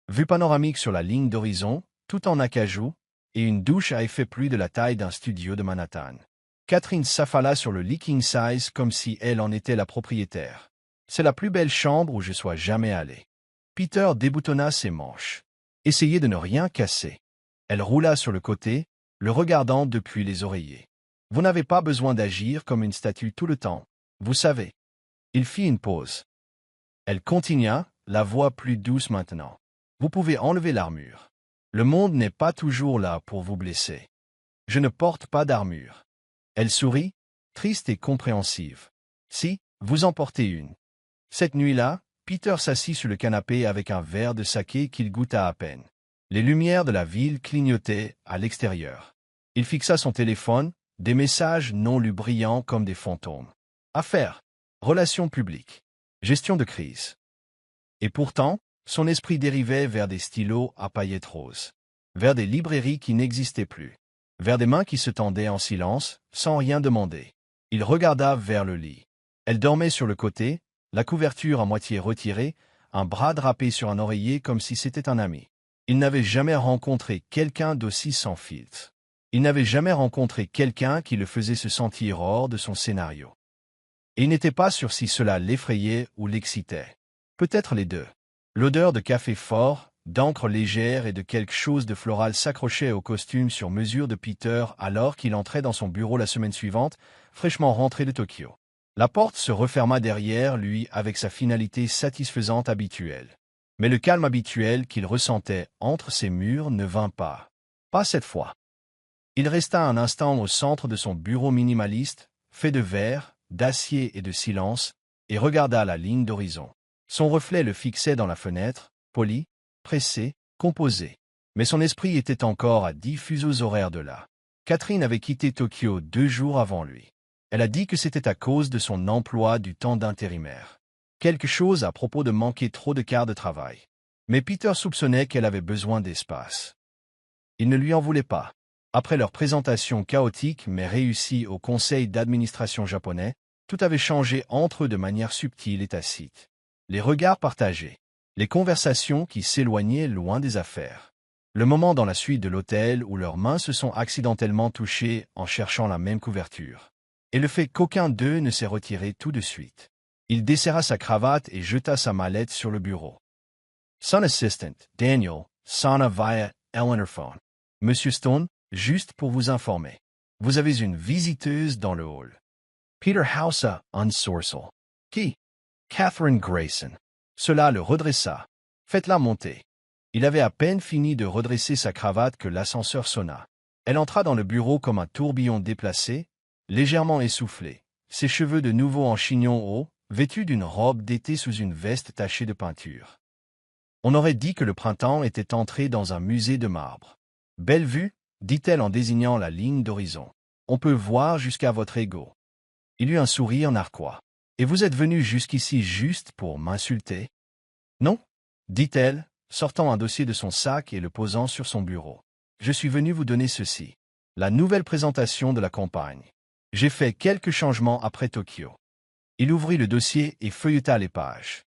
Speaker 1: Vue panoramique sur la ligne d'horizon, tout en acajou, et une douche à effet plus de la taille d'un studio de Manhattan. Catherine s'affala sur le lit king size comme si elle en était la propriétaire. C'est la plus belle chambre où je sois jamais allé. Peter déboutonna ses manches. Essayez de ne rien casser. Elle roula sur le côté, le regardant depuis les oreillers. Vous n'avez pas besoin d'agir comme une statue tout le temps, vous savez. Il fit une pause. Elle continua, la voix plus douce maintenant. Vous pouvez enlever l'armure. Le monde n'est pas toujours là pour vous blesser. Je ne porte pas d'armure. Elle sourit, triste et compréhensive. Si, vous en portez une. Cette nuit-là, Peter s'assit sur le canapé avec un verre de saké qu'il goûta à peine. Les lumières de la ville clignotaient à l'extérieur. Il fixa son téléphone, des messages non lus brillants comme des fantômes. Affaires, relations publiques, gestion de crise. Et pourtant, son esprit dérivait vers des stylos à paillettes roses, vers des librairies qui n'existaient plus, vers des mains qui se tendaient en silence, sans rien demander. Il regarda vers le lit. Elle dormait sur le côté, la couverture à moitié retirée, un bras drapé sur un oreiller comme si c'était un ami. Il n'avait jamais rencontré quelqu'un d'aussi sans filtre. Il n'avait jamais rencontré quelqu'un qui le faisait se sentir hors de son scénario. Et il n'était pas sûr si cela l'effrayait ou l'excitait. Peut-être les deux. L'odeur de café fort, d'encre légère et de quelque chose de floral s'accrochait au costume sur mesure de Peter alors qu'il entrait dans son bureau la semaine suivante, fraîchement rentré de Tokyo. La porte se referma derrière lui avec sa finalité satisfaisante habituelle. Mais le calme habituel qu'il ressentait entre ses murs ne vint pas. Pas cette fois. Il resta un instant au centre de son bureau minimaliste, fait de verre, d'acier et de silence, et regarda la ligne d'horizon. Son reflet le fixait dans la fenêtre, poli, pressé, composé. Mais son esprit était encore à 10 fuseaux horaires de là. Catherine avait quitté Tokyo 2 jours avant lui. Elle a dit que c'était à cause de son emploi du temps d'intérimaire. Quelque chose à propos de manquer trop de quarts de travail. Mais Peter soupçonnait qu'elle avait besoin d'espace. Il ne lui en voulait pas. Après leur présentation chaotique mais réussie au conseil d'administration japonais, tout avait changé entre eux de manière subtile et tacite. Les regards partagés, les conversations qui s'éloignaient loin des affaires. Le moment dans la suite de l'hôtel où leurs mains se sont accidentellement touchées en cherchant la même couverture. Et le fait qu'aucun d'eux ne s'est retiré tout de suite. Il desserra sa cravate et jeta sa mallette sur le bureau. Son assistant, Daniel, sonna via interphone. Monsieur Stone, juste pour vous informer. Vous avez une visiteuse dans le hall. Peter haussa un sourcil. Qui? Catherine Grayson. Cela le redressa. Faites-la monter. Il avait à peine fini de redresser sa cravate que l'ascenseur sonna. Elle entra dans le bureau comme un tourbillon déplacé, légèrement essoufflé, ses cheveux de nouveau en chignon haut, vêtue d'une robe d'été sous une veste tachée de peinture. On aurait dit que le printemps était entré dans un musée de marbre. Belle vue, dit-elle en désignant la ligne d'horizon. On peut voir jusqu'à votre ego. Il eut un sourire narquois. Et vous êtes venu jusqu'ici juste pour m'insulter? Non, dit-elle, sortant un dossier de son sac et le posant sur son bureau. Je suis venu vous donner ceci. La nouvelle présentation de la campagne. J'ai fait quelques changements après Tokyo. Il ouvrit le dossier et feuilleta les pages.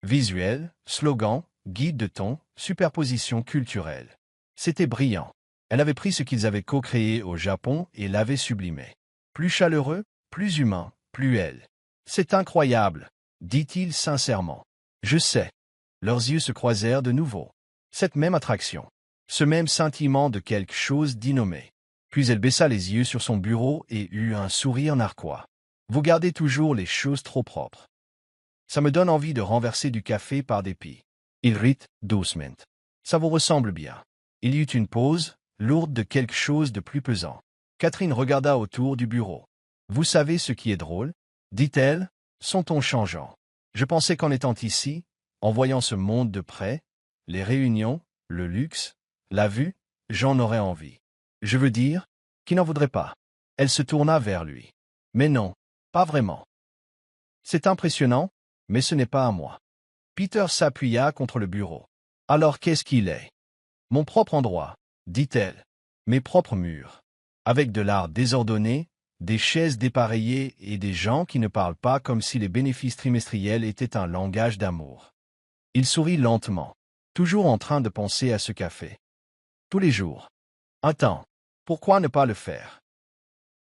Speaker 1: Visuel, slogan, guide de ton, superposition culturelle. C'était brillant. Elle avait pris ce qu'ils avaient co-créé au Japon et l'avait sublimé. Plus chaleureux, plus humain, plus elle. C'est incroyable, dit-il sincèrement. Je sais. Leurs yeux se croisèrent de nouveau. Cette même attraction. Ce même sentiment de quelque chose d'innommé. Puis elle baissa les yeux sur son bureau et eut un sourire narquois. Vous gardez toujours les choses trop propres. Ça me donne envie de renverser du café par dépit. Il rit doucement. Ça vous ressemble bien. Il y eut une pause, lourde de quelque chose de plus pesant. Catherine regarda autour du bureau. Vous savez ce qui est drôle? Dit-elle, son ton changeant. Je pensais qu'en étant ici, en voyant ce monde de près, les réunions, le luxe, la vue, j'en aurais envie. Je veux dire, qui n'en voudrait pas. Elle se tourna vers lui. Mais non, pas vraiment. C'est impressionnant, mais ce n'est pas à moi. Peter s'appuya contre le bureau. Alors qu'est-ce qu'il est? Mon propre endroit, dit-elle. Mes propres murs. Avec de l'art désordonné, des chaises dépareillées et des gens qui ne parlent pas comme si les bénéfices trimestriels étaient un langage d'amour. Il sourit lentement, toujours en train de penser à ce café. Tous les jours. Attends, pourquoi ne pas le faire?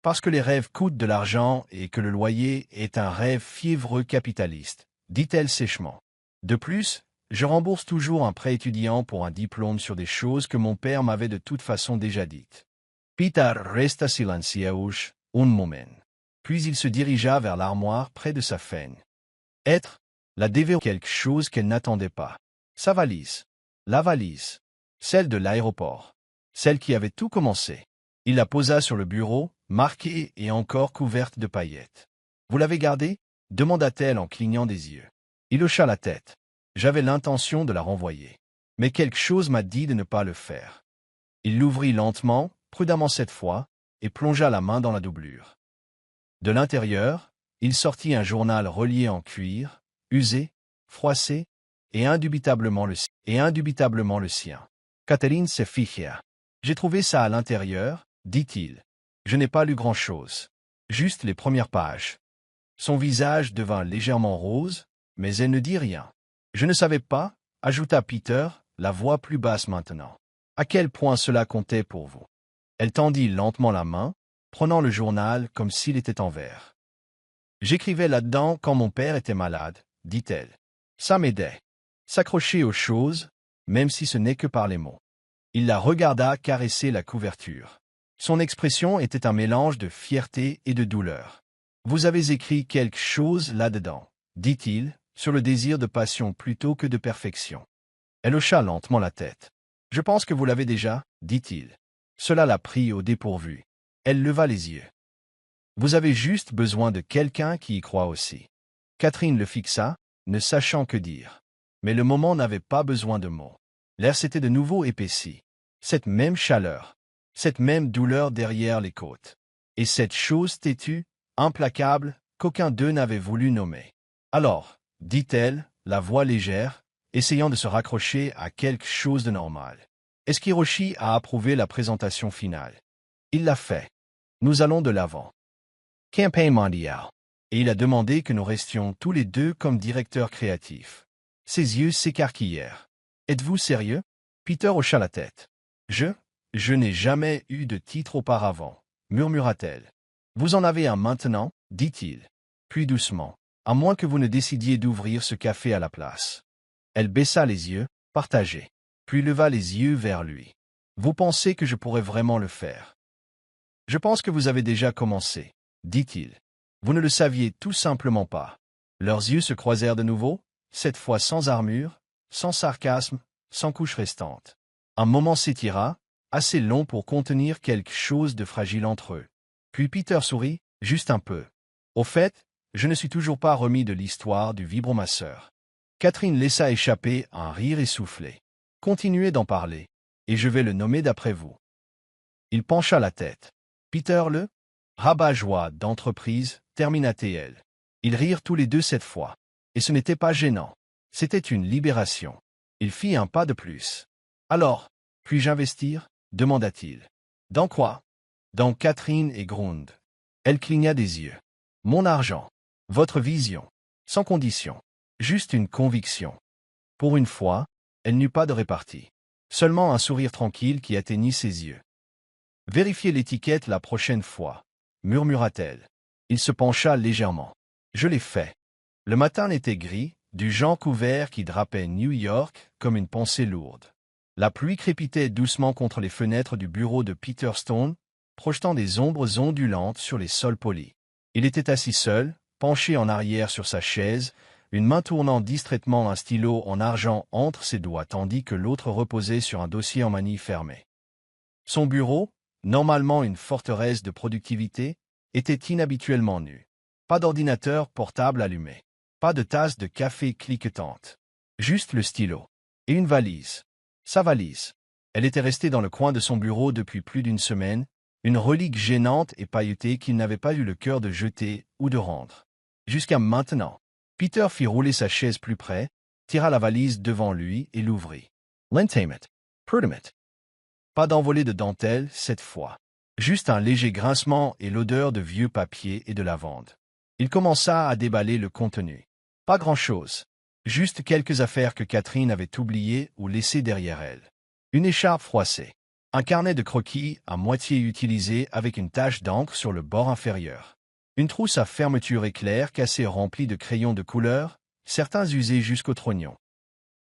Speaker 1: Parce que les rêves coûtent de l'argent et que le loyer est un rêve fiévreux capitaliste, dit-elle sèchement. De plus, je rembourse toujours un prêt étudiant pour un diplôme sur des choses que mon père m'avait de toute façon déjà dites. Peter resta silencieux un moment. Puis il se dirigea vers l'armoire près de sa femme. Être, la déverrouilla quelque chose qu'elle n'attendait pas. Sa valise. La valise. Celle de l'aéroport. Celle qui avait tout commencé. Il la posa sur le bureau, marquée et encore couverte de paillettes. « Vous l'avez gardée » demanda-t-elle en clignant des yeux. Il hocha la tête. J'avais l'intention de la renvoyer. Mais quelque chose m'a dit de ne pas le faire. Il l'ouvrit lentement, prudemment cette fois, et plongea la main dans la doublure. De l'intérieur, il sortit un journal relié en cuir, usé, froissé, et indubitablement le sien. Catherine se ficha. « J'ai trouvé ça à l'intérieur, dit-il. Je n'ai pas lu grand-chose. Juste les premières pages. » Son visage devint légèrement rose, mais elle ne dit rien. « Je ne savais pas, » ajouta Peter, la voix plus basse maintenant. « À quel point cela comptait pour vous. » Elle tendit lentement la main, prenant le journal comme s'il était en verre. « J'écrivais là-dedans quand mon père était malade, » dit-elle. « Ça m'aidait. S'accrocher aux choses, même si ce n'est que par les mots. » Il la regarda caresser la couverture. Son expression était un mélange de fierté et de douleur. « Vous avez écrit quelque chose là-dedans, » dit-il, sur le désir de passion plutôt que de perfection. Elle hocha lentement la tête. « Je pense que vous l'avez déjà, » dit-il. Cela la prit au dépourvu. Elle leva les yeux. « Vous avez juste besoin de quelqu'un qui y croit aussi. » Catherine le fixa, ne sachant que dire. Mais le moment n'avait pas besoin de mots. L'air s'était de nouveau épaissi. Cette même chaleur, cette même douleur derrière les côtes. Et cette chose têtue, implacable, qu'aucun d'eux n'avait voulu nommer. « Alors, » dit-elle, la voix légère, essayant de se raccrocher à quelque chose de normal. Est-ce qu'Hiroshi a approuvé la présentation finale? Il l'a fait. Nous allons de l'avant. Campagne mondiale. Et il a demandé que nous restions tous les deux comme directeurs créatifs. Ses yeux s'écarquillèrent. Êtes-vous sérieux? Peter hocha la tête. Je n'ai jamais eu de titre auparavant, murmura-t-elle. Vous en avez un maintenant, dit-il. Puis doucement, à moins que vous ne décidiez d'ouvrir ce café à la place. Elle baissa les yeux, partagée, puis leva les yeux vers lui. Vous pensez que je pourrais vraiment le faire? Je pense que vous avez déjà commencé, dit-il. Vous ne le saviez tout simplement pas. Leurs yeux se croisèrent de nouveau, cette fois sans armure, sans sarcasme, sans couche restante. Un moment s'étira, assez long pour contenir quelque chose de fragile entre eux. Puis Peter sourit, juste un peu. Au fait, je ne suis toujours pas remis de l'histoire du vibromasseur. Catherine laissa échapper un rire essoufflé. Continuez d'en parler, et je vais le nommer d'après vous. Il pencha la tête. Peter le rabat-joie d'entreprise, termina-t-elle. Ils rirent tous les deux cette fois. Et ce n'était pas gênant. C'était une libération. Il fit un pas de plus. Alors, puis-je investir? Demanda-t-il. Dans quoi? Dans Catherine et Grund. Elle cligna des yeux. Mon argent. Votre vision. Sans condition. Juste une conviction. Pour une fois, elle n'eut pas de répartie. Seulement un sourire tranquille qui atteignit ses yeux. Vérifiez l'étiquette la prochaine fois, murmura-t-elle. Il se pencha légèrement. Je l'ai fait. Le matin était gris, du genre couvert qui drapait New York comme une pensée lourde. La pluie crépitait doucement contre les fenêtres du bureau de Peter Stone, projetant des ombres ondulantes sur les sols polis. Il était assis seul, penché en arrière sur sa chaise, une main tournant distraitement un stylo en argent entre ses doigts tandis que l'autre reposait sur un dossier en manille fermée. Son bureau, normalement une forteresse de productivité, était inhabituellement nu. Pas d'ordinateur portable allumé. Pas de tasse de café cliquetante. Juste le stylo. Et une valise. Sa valise. Elle était restée dans le coin de son bureau depuis plus d'une semaine, une relique gênante et pailletée qu'il n'avait pas eu le cœur de jeter ou de rendre. Jusqu'à maintenant. Peter fit rouler sa chaise plus près, tira la valise devant lui et l'ouvrit. Lentement. Prudemment. Pas d'envolée de dentelle cette fois. Juste un léger grincement et l'odeur de vieux papier et de lavande. Il commença à déballer le contenu. Pas grand-chose. Juste quelques affaires que Catherine avait oubliées ou laissées derrière elle. Une écharpe froissée. Un carnet de croquis à moitié utilisé avec une tache d'encre sur le bord inférieur. Une trousse à fermeture éclair cassée remplie de crayons de couleur, certains usés jusqu'au trognon.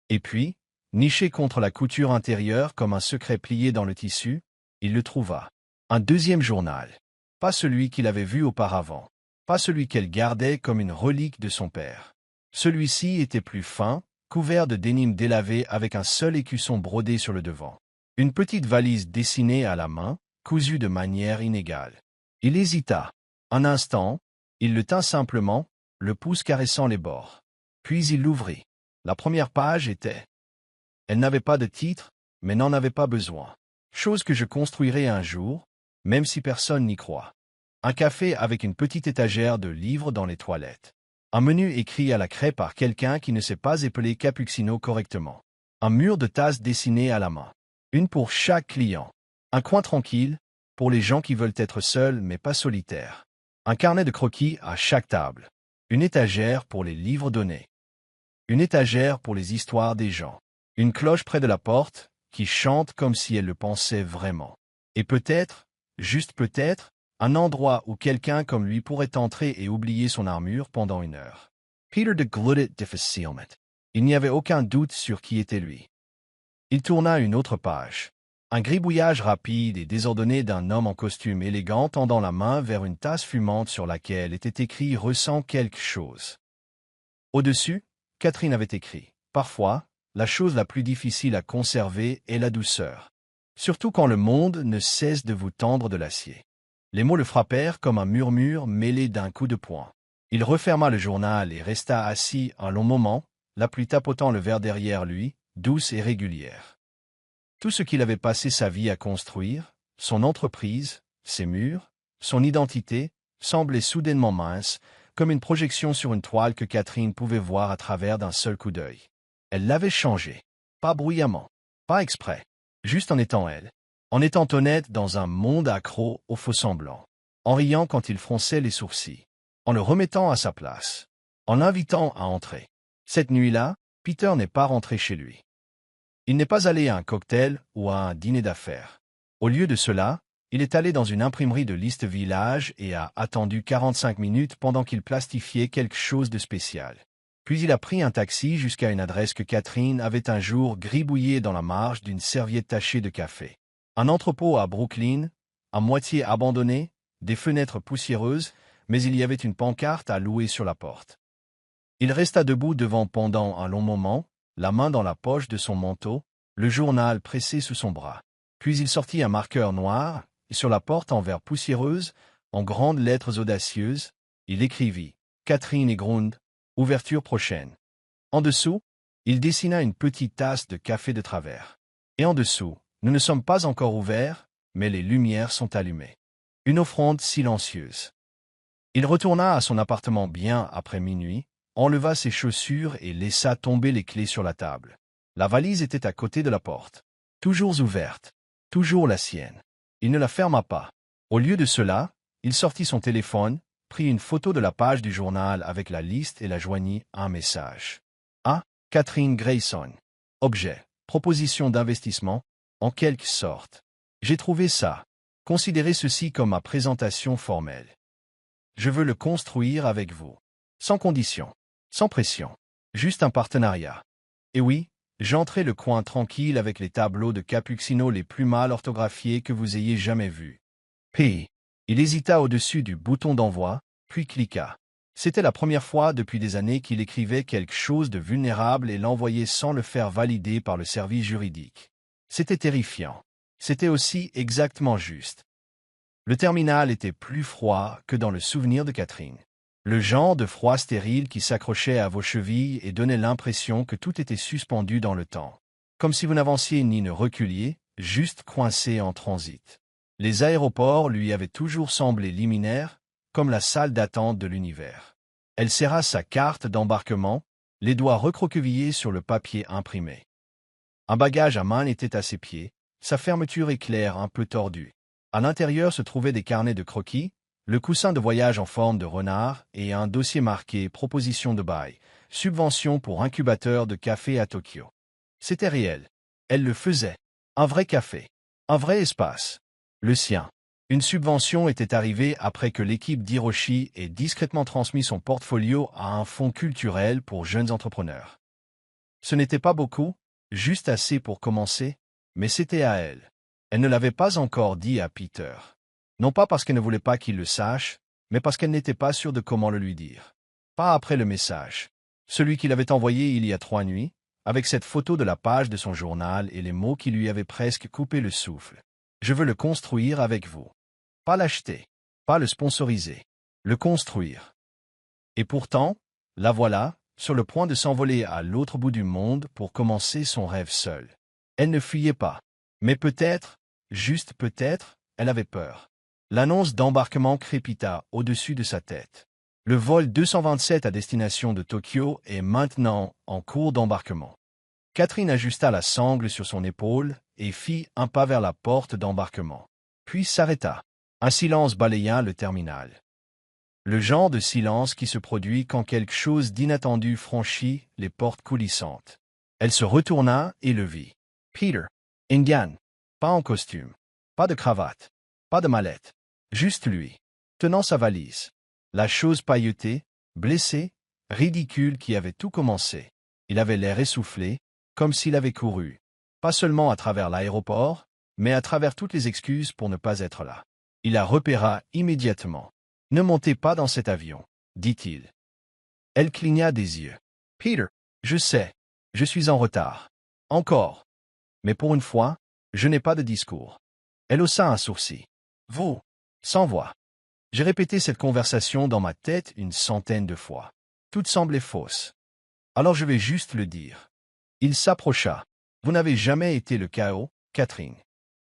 Speaker 1: Et puis, niché contre la couture intérieure comme un secret plié dans le tissu, il le trouva. Un deuxième journal. Pas celui qu'il avait vu auparavant. Pas celui qu'elle gardait comme une relique de son père. Celui-ci était plus fin, couvert de dénime délavé avec un seul écusson brodé sur le devant. Une petite valise dessinée à la main, cousue de manière inégale. Il hésita. Un instant, il le tint simplement, le pouce caressant les bords. Puis il l'ouvrit. La première page était. Elle n'avait pas de titre, mais n'en avait pas besoin. Chose que je construirai un jour, même si personne n'y croit. Un café avec une petite étagère de livres dans les toilettes. Un menu écrit à la craie par quelqu'un qui ne sait pas épeler cappuccino correctement. Un mur de tasses dessinées à la main. Une pour chaque client. Un coin tranquille, pour les gens qui veulent être seuls mais pas solitaires. Un carnet de croquis à chaque table. Une étagère pour les livres donnés. Une étagère pour les histoires des gens. Une cloche près de la porte, qui chante comme si elle le pensait vraiment. Et peut-être, juste peut-être, un endroit où quelqu'un comme lui pourrait entrer et oublier son armure pendant 1 heure. Peter de Gludit difficilement. Il n'y avait aucun doute sur qui était lui. Il tourna une autre page. Un gribouillage rapide et désordonné d'un homme en costume élégant tendant la main vers une tasse fumante sur laquelle était écrit « Ressens quelque chose ». Au-dessus, Catherine avait écrit « Parfois, la chose la plus difficile à conserver est la douceur. Surtout quand le monde ne cesse de vous tendre de l'acier. » Les mots le frappèrent comme un murmure mêlé d'un coup de poing. Il referma le journal et resta assis un long moment, la pluie tapotant le verre derrière lui, douce et régulière. Tout ce qu'il avait passé sa vie à construire, son entreprise, ses murs, son identité, semblait soudainement mince, comme une projection sur une toile que Catherine pouvait voir à travers d'un seul coup d'œil. Elle l'avait changé. Pas bruyamment, pas exprès, juste en étant elle. En étant honnête dans un monde accro au faux-semblant. En riant quand il fronçait les sourcils. En le remettant à sa place. En l'invitant à entrer. Cette nuit-là, Peter n'est pas rentré chez lui. Il n'est pas allé à un cocktail ou à un dîner d'affaires. Au lieu de cela, il est allé dans une imprimerie de liste village et a attendu 45 minutes pendant qu'il plastifiait quelque chose de spécial. Puis il a pris un taxi jusqu'à une adresse que Catherine avait un jour gribouillée dans la marge d'une serviette tachée de café. Un entrepôt à Brooklyn, à moitié abandonné, des fenêtres poussiéreuses, mais il y avait une pancarte à louer sur la porte. Il resta debout devant pendant un long moment, la main dans la poche de son manteau, le journal pressé sous son bras. Puis il sortit un marqueur noir, et sur la porte en verre poussiéreuse, en grandes lettres audacieuses, il écrivit « Catherine et Grund, ouverture prochaine ». En dessous, il dessina une petite tasse de café de travers. Et en dessous, nous ne sommes pas encore ouverts, mais les lumières sont allumées. Une offrande silencieuse. Il retourna à son appartement bien après minuit, enleva ses chaussures et laissa tomber les clés sur la table. La valise était à côté de la porte. Toujours ouverte. Toujours la sienne. Il ne la ferma pas. Au lieu de cela, il sortit son téléphone, prit une photo de la page du journal avec la liste et la joignit à un message. Ah, Catherine Grayson. Objet. Proposition d'investissement. En quelque sorte. J'ai trouvé ça. Considérez ceci comme ma présentation formelle. Je veux le construire avec vous. Sans condition. Sans pression. Juste un partenariat. Et oui, j'entrais le coin tranquille avec les tableaux de Cappuccino les plus mal orthographiés que vous ayez jamais vus. Puis, il hésita au-dessus du bouton d'envoi, puis cliqua. C'était la première fois depuis des années qu'il écrivait quelque chose de vulnérable et l'envoyait sans le faire valider par le service juridique. C'était terrifiant. C'était aussi exactement juste. Le terminal était plus froid que dans le souvenir de Catherine. Le genre de froid stérile qui s'accrochait à vos chevilles et donnait l'impression que tout était suspendu dans le temps. Comme si vous n'avanciez ni ne reculiez, juste coincé en transit. Les aéroports lui avaient toujours semblé liminaires, comme la salle d'attente de l'univers. Elle serra sa carte d'embarquement, les doigts recroquevillés sur le papier imprimé. Un bagage à main était à ses pieds, sa fermeture éclair un peu tordue. À l'intérieur se trouvaient des carnets de croquis, le coussin de voyage en forme de renard et un dossier marqué « Proposition de bail, subvention pour incubateur de café à Tokyo ». C'était réel. Elle le faisait. Un vrai café. Un vrai espace. Le sien. Une subvention était arrivée après que l'équipe d'Hiroshi ait discrètement transmis son portfolio à un fonds culturel pour jeunes entrepreneurs. Ce n'était pas beaucoup, juste assez pour commencer, mais c'était à elle. Elle ne l'avait pas encore dit à Peter. Non pas parce qu'elle ne voulait pas qu'il le sache, mais parce qu'elle n'était pas sûre de comment le lui dire. Pas après le message. Celui qu'il avait envoyé il y a 3 nuits, avec cette photo de la page de son journal et les mots qui lui avaient presque coupé le souffle. Je veux le construire avec vous. Pas l'acheter, pas le sponsoriser, le construire. Et pourtant, la voilà, sur le point de s'envoler à l'autre bout du monde pour commencer son rêve seul. Elle ne fuyait pas. Mais peut-être, juste peut-être, elle avait peur. L'annonce d'embarquement crépita au-dessus de sa tête. Le vol 227 à destination de Tokyo est maintenant en cours d'embarquement. Catherine ajusta la sangle sur son épaule et fit un pas vers la porte d'embarquement. Puis s'arrêta. Un silence balaya le terminal. Le genre de silence qui se produit quand quelque chose d'inattendu franchit les portes coulissantes. Elle se retourna et le vit. Peter. Indian. Pas en costume. Pas de cravate. Pas de mallette. Juste lui. Tenant sa valise. La chose pailletée, blessée, ridicule qui avait tout commencé. Il avait l'air essoufflé, comme s'il avait couru. Pas seulement à travers l'aéroport, mais à travers toutes les excuses pour ne pas être là. Il la repéra immédiatement. « Ne montez pas dans cet avion, » dit-il. Elle cligna des yeux. « Peter, je sais, je suis en retard. Encore. Mais pour une fois, je n'ai pas de discours. » Elle haussa un sourcil. « Vous, sans voix. » J'ai répété cette conversation dans ma tête 100 de fois. Tout semblait fausse. Alors je vais juste le dire. Il s'approcha. « Vous n'avez jamais été le chaos, Catherine.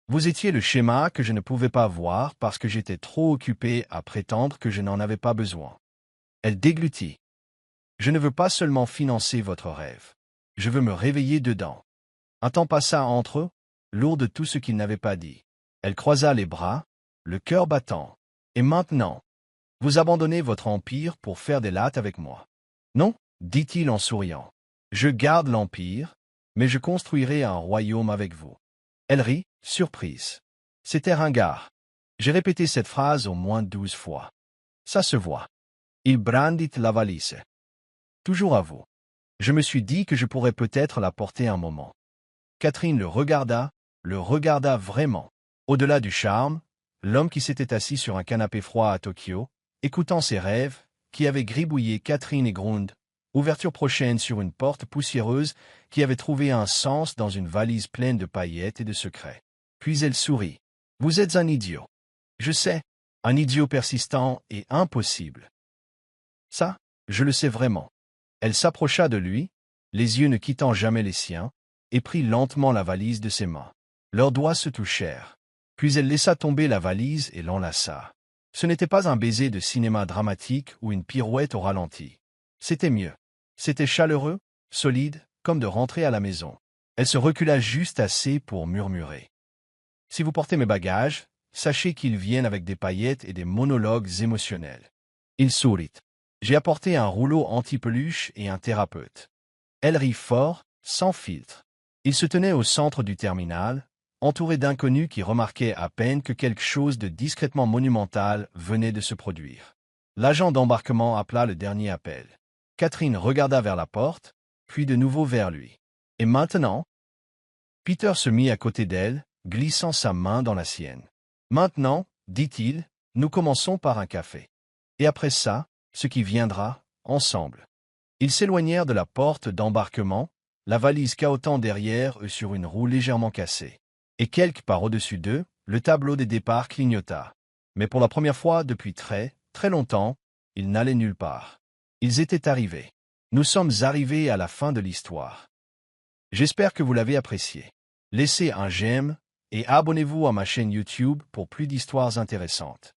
Speaker 1: Vous étiez le schéma que je ne pouvais pas voir parce que j'étais trop occupé à prétendre que je n'en avais pas besoin. » Elle déglutit. « Je ne veux pas seulement financer votre rêve. Je veux me réveiller dedans. » Un temps passa entre eux, lourd de tout ce qu'il n'avait pas dit. Elle croisa les bras, le cœur battant. « Et maintenant, vous abandonnez votre empire pour faire des lattes avec moi. »« Non, » dit-il en souriant. « Je garde l'empire, mais je construirai un royaume avec vous. » Elle rit, surprise. C'était ringard. J'ai répété cette phrase au moins 12 fois. Ça se voit. Il brandit la valise. Toujours à vous. Je me suis dit que je pourrais peut-être la porter un moment. Catherine le regarda vraiment. Au-delà du charme, l'homme qui s'était assis sur un canapé froid à Tokyo, écoutant ses rêves, qui avait gribouillé Catherine et Grund, ouverture prochaine sur une porte poussiéreuse qui avait trouvé un sens dans une valise pleine de paillettes et de secrets. Puis elle sourit. « Vous êtes un idiot. Je sais, un idiot persistant et impossible. » Ça, je le sais vraiment. Elle s'approcha de lui, les yeux ne quittant jamais les siens, et prit lentement la valise de ses mains. Leurs doigts se touchèrent. Puis elle laissa tomber la valise et l'enlaça. Ce n'était pas un baiser de cinéma dramatique ou une pirouette au ralenti. C'était mieux. C'était chaleureux, solide, comme de rentrer à la maison. Elle se recula juste assez pour murmurer. « Si vous portez mes bagages, sachez qu'ils viennent avec des paillettes et des monologues émotionnels. » Il sourit. « J'ai apporté un rouleau anti-peluche et un thérapeute. » Elle rit fort, sans filtre. Il se tenait au centre du terminal, entouré d'inconnus qui remarquaient à peine que quelque chose de discrètement monumental venait de se produire. L'agent d'embarquement appela le dernier appel. Catherine regarda vers la porte, puis de nouveau vers lui. « Et maintenant ?» Peter se mit à côté d'elle, glissant sa main dans la sienne. « Maintenant, dit-il, nous commençons par un café. Et après ça, ce qui viendra, ensemble. » Ils s'éloignèrent de la porte d'embarquement, la valise cahotant derrière eux sur une roue légèrement cassée. Et quelque part au-dessus d'eux, le tableau des départs clignota. Mais pour la première fois depuis très, très longtemps, ils n'allaient nulle part. Ils étaient arrivés. Nous sommes arrivés à la fin de l'histoire. J'espère que vous l'avez apprécié. Laissez un j'aime et abonnez-vous à ma chaîne YouTube pour plus d'histoires intéressantes.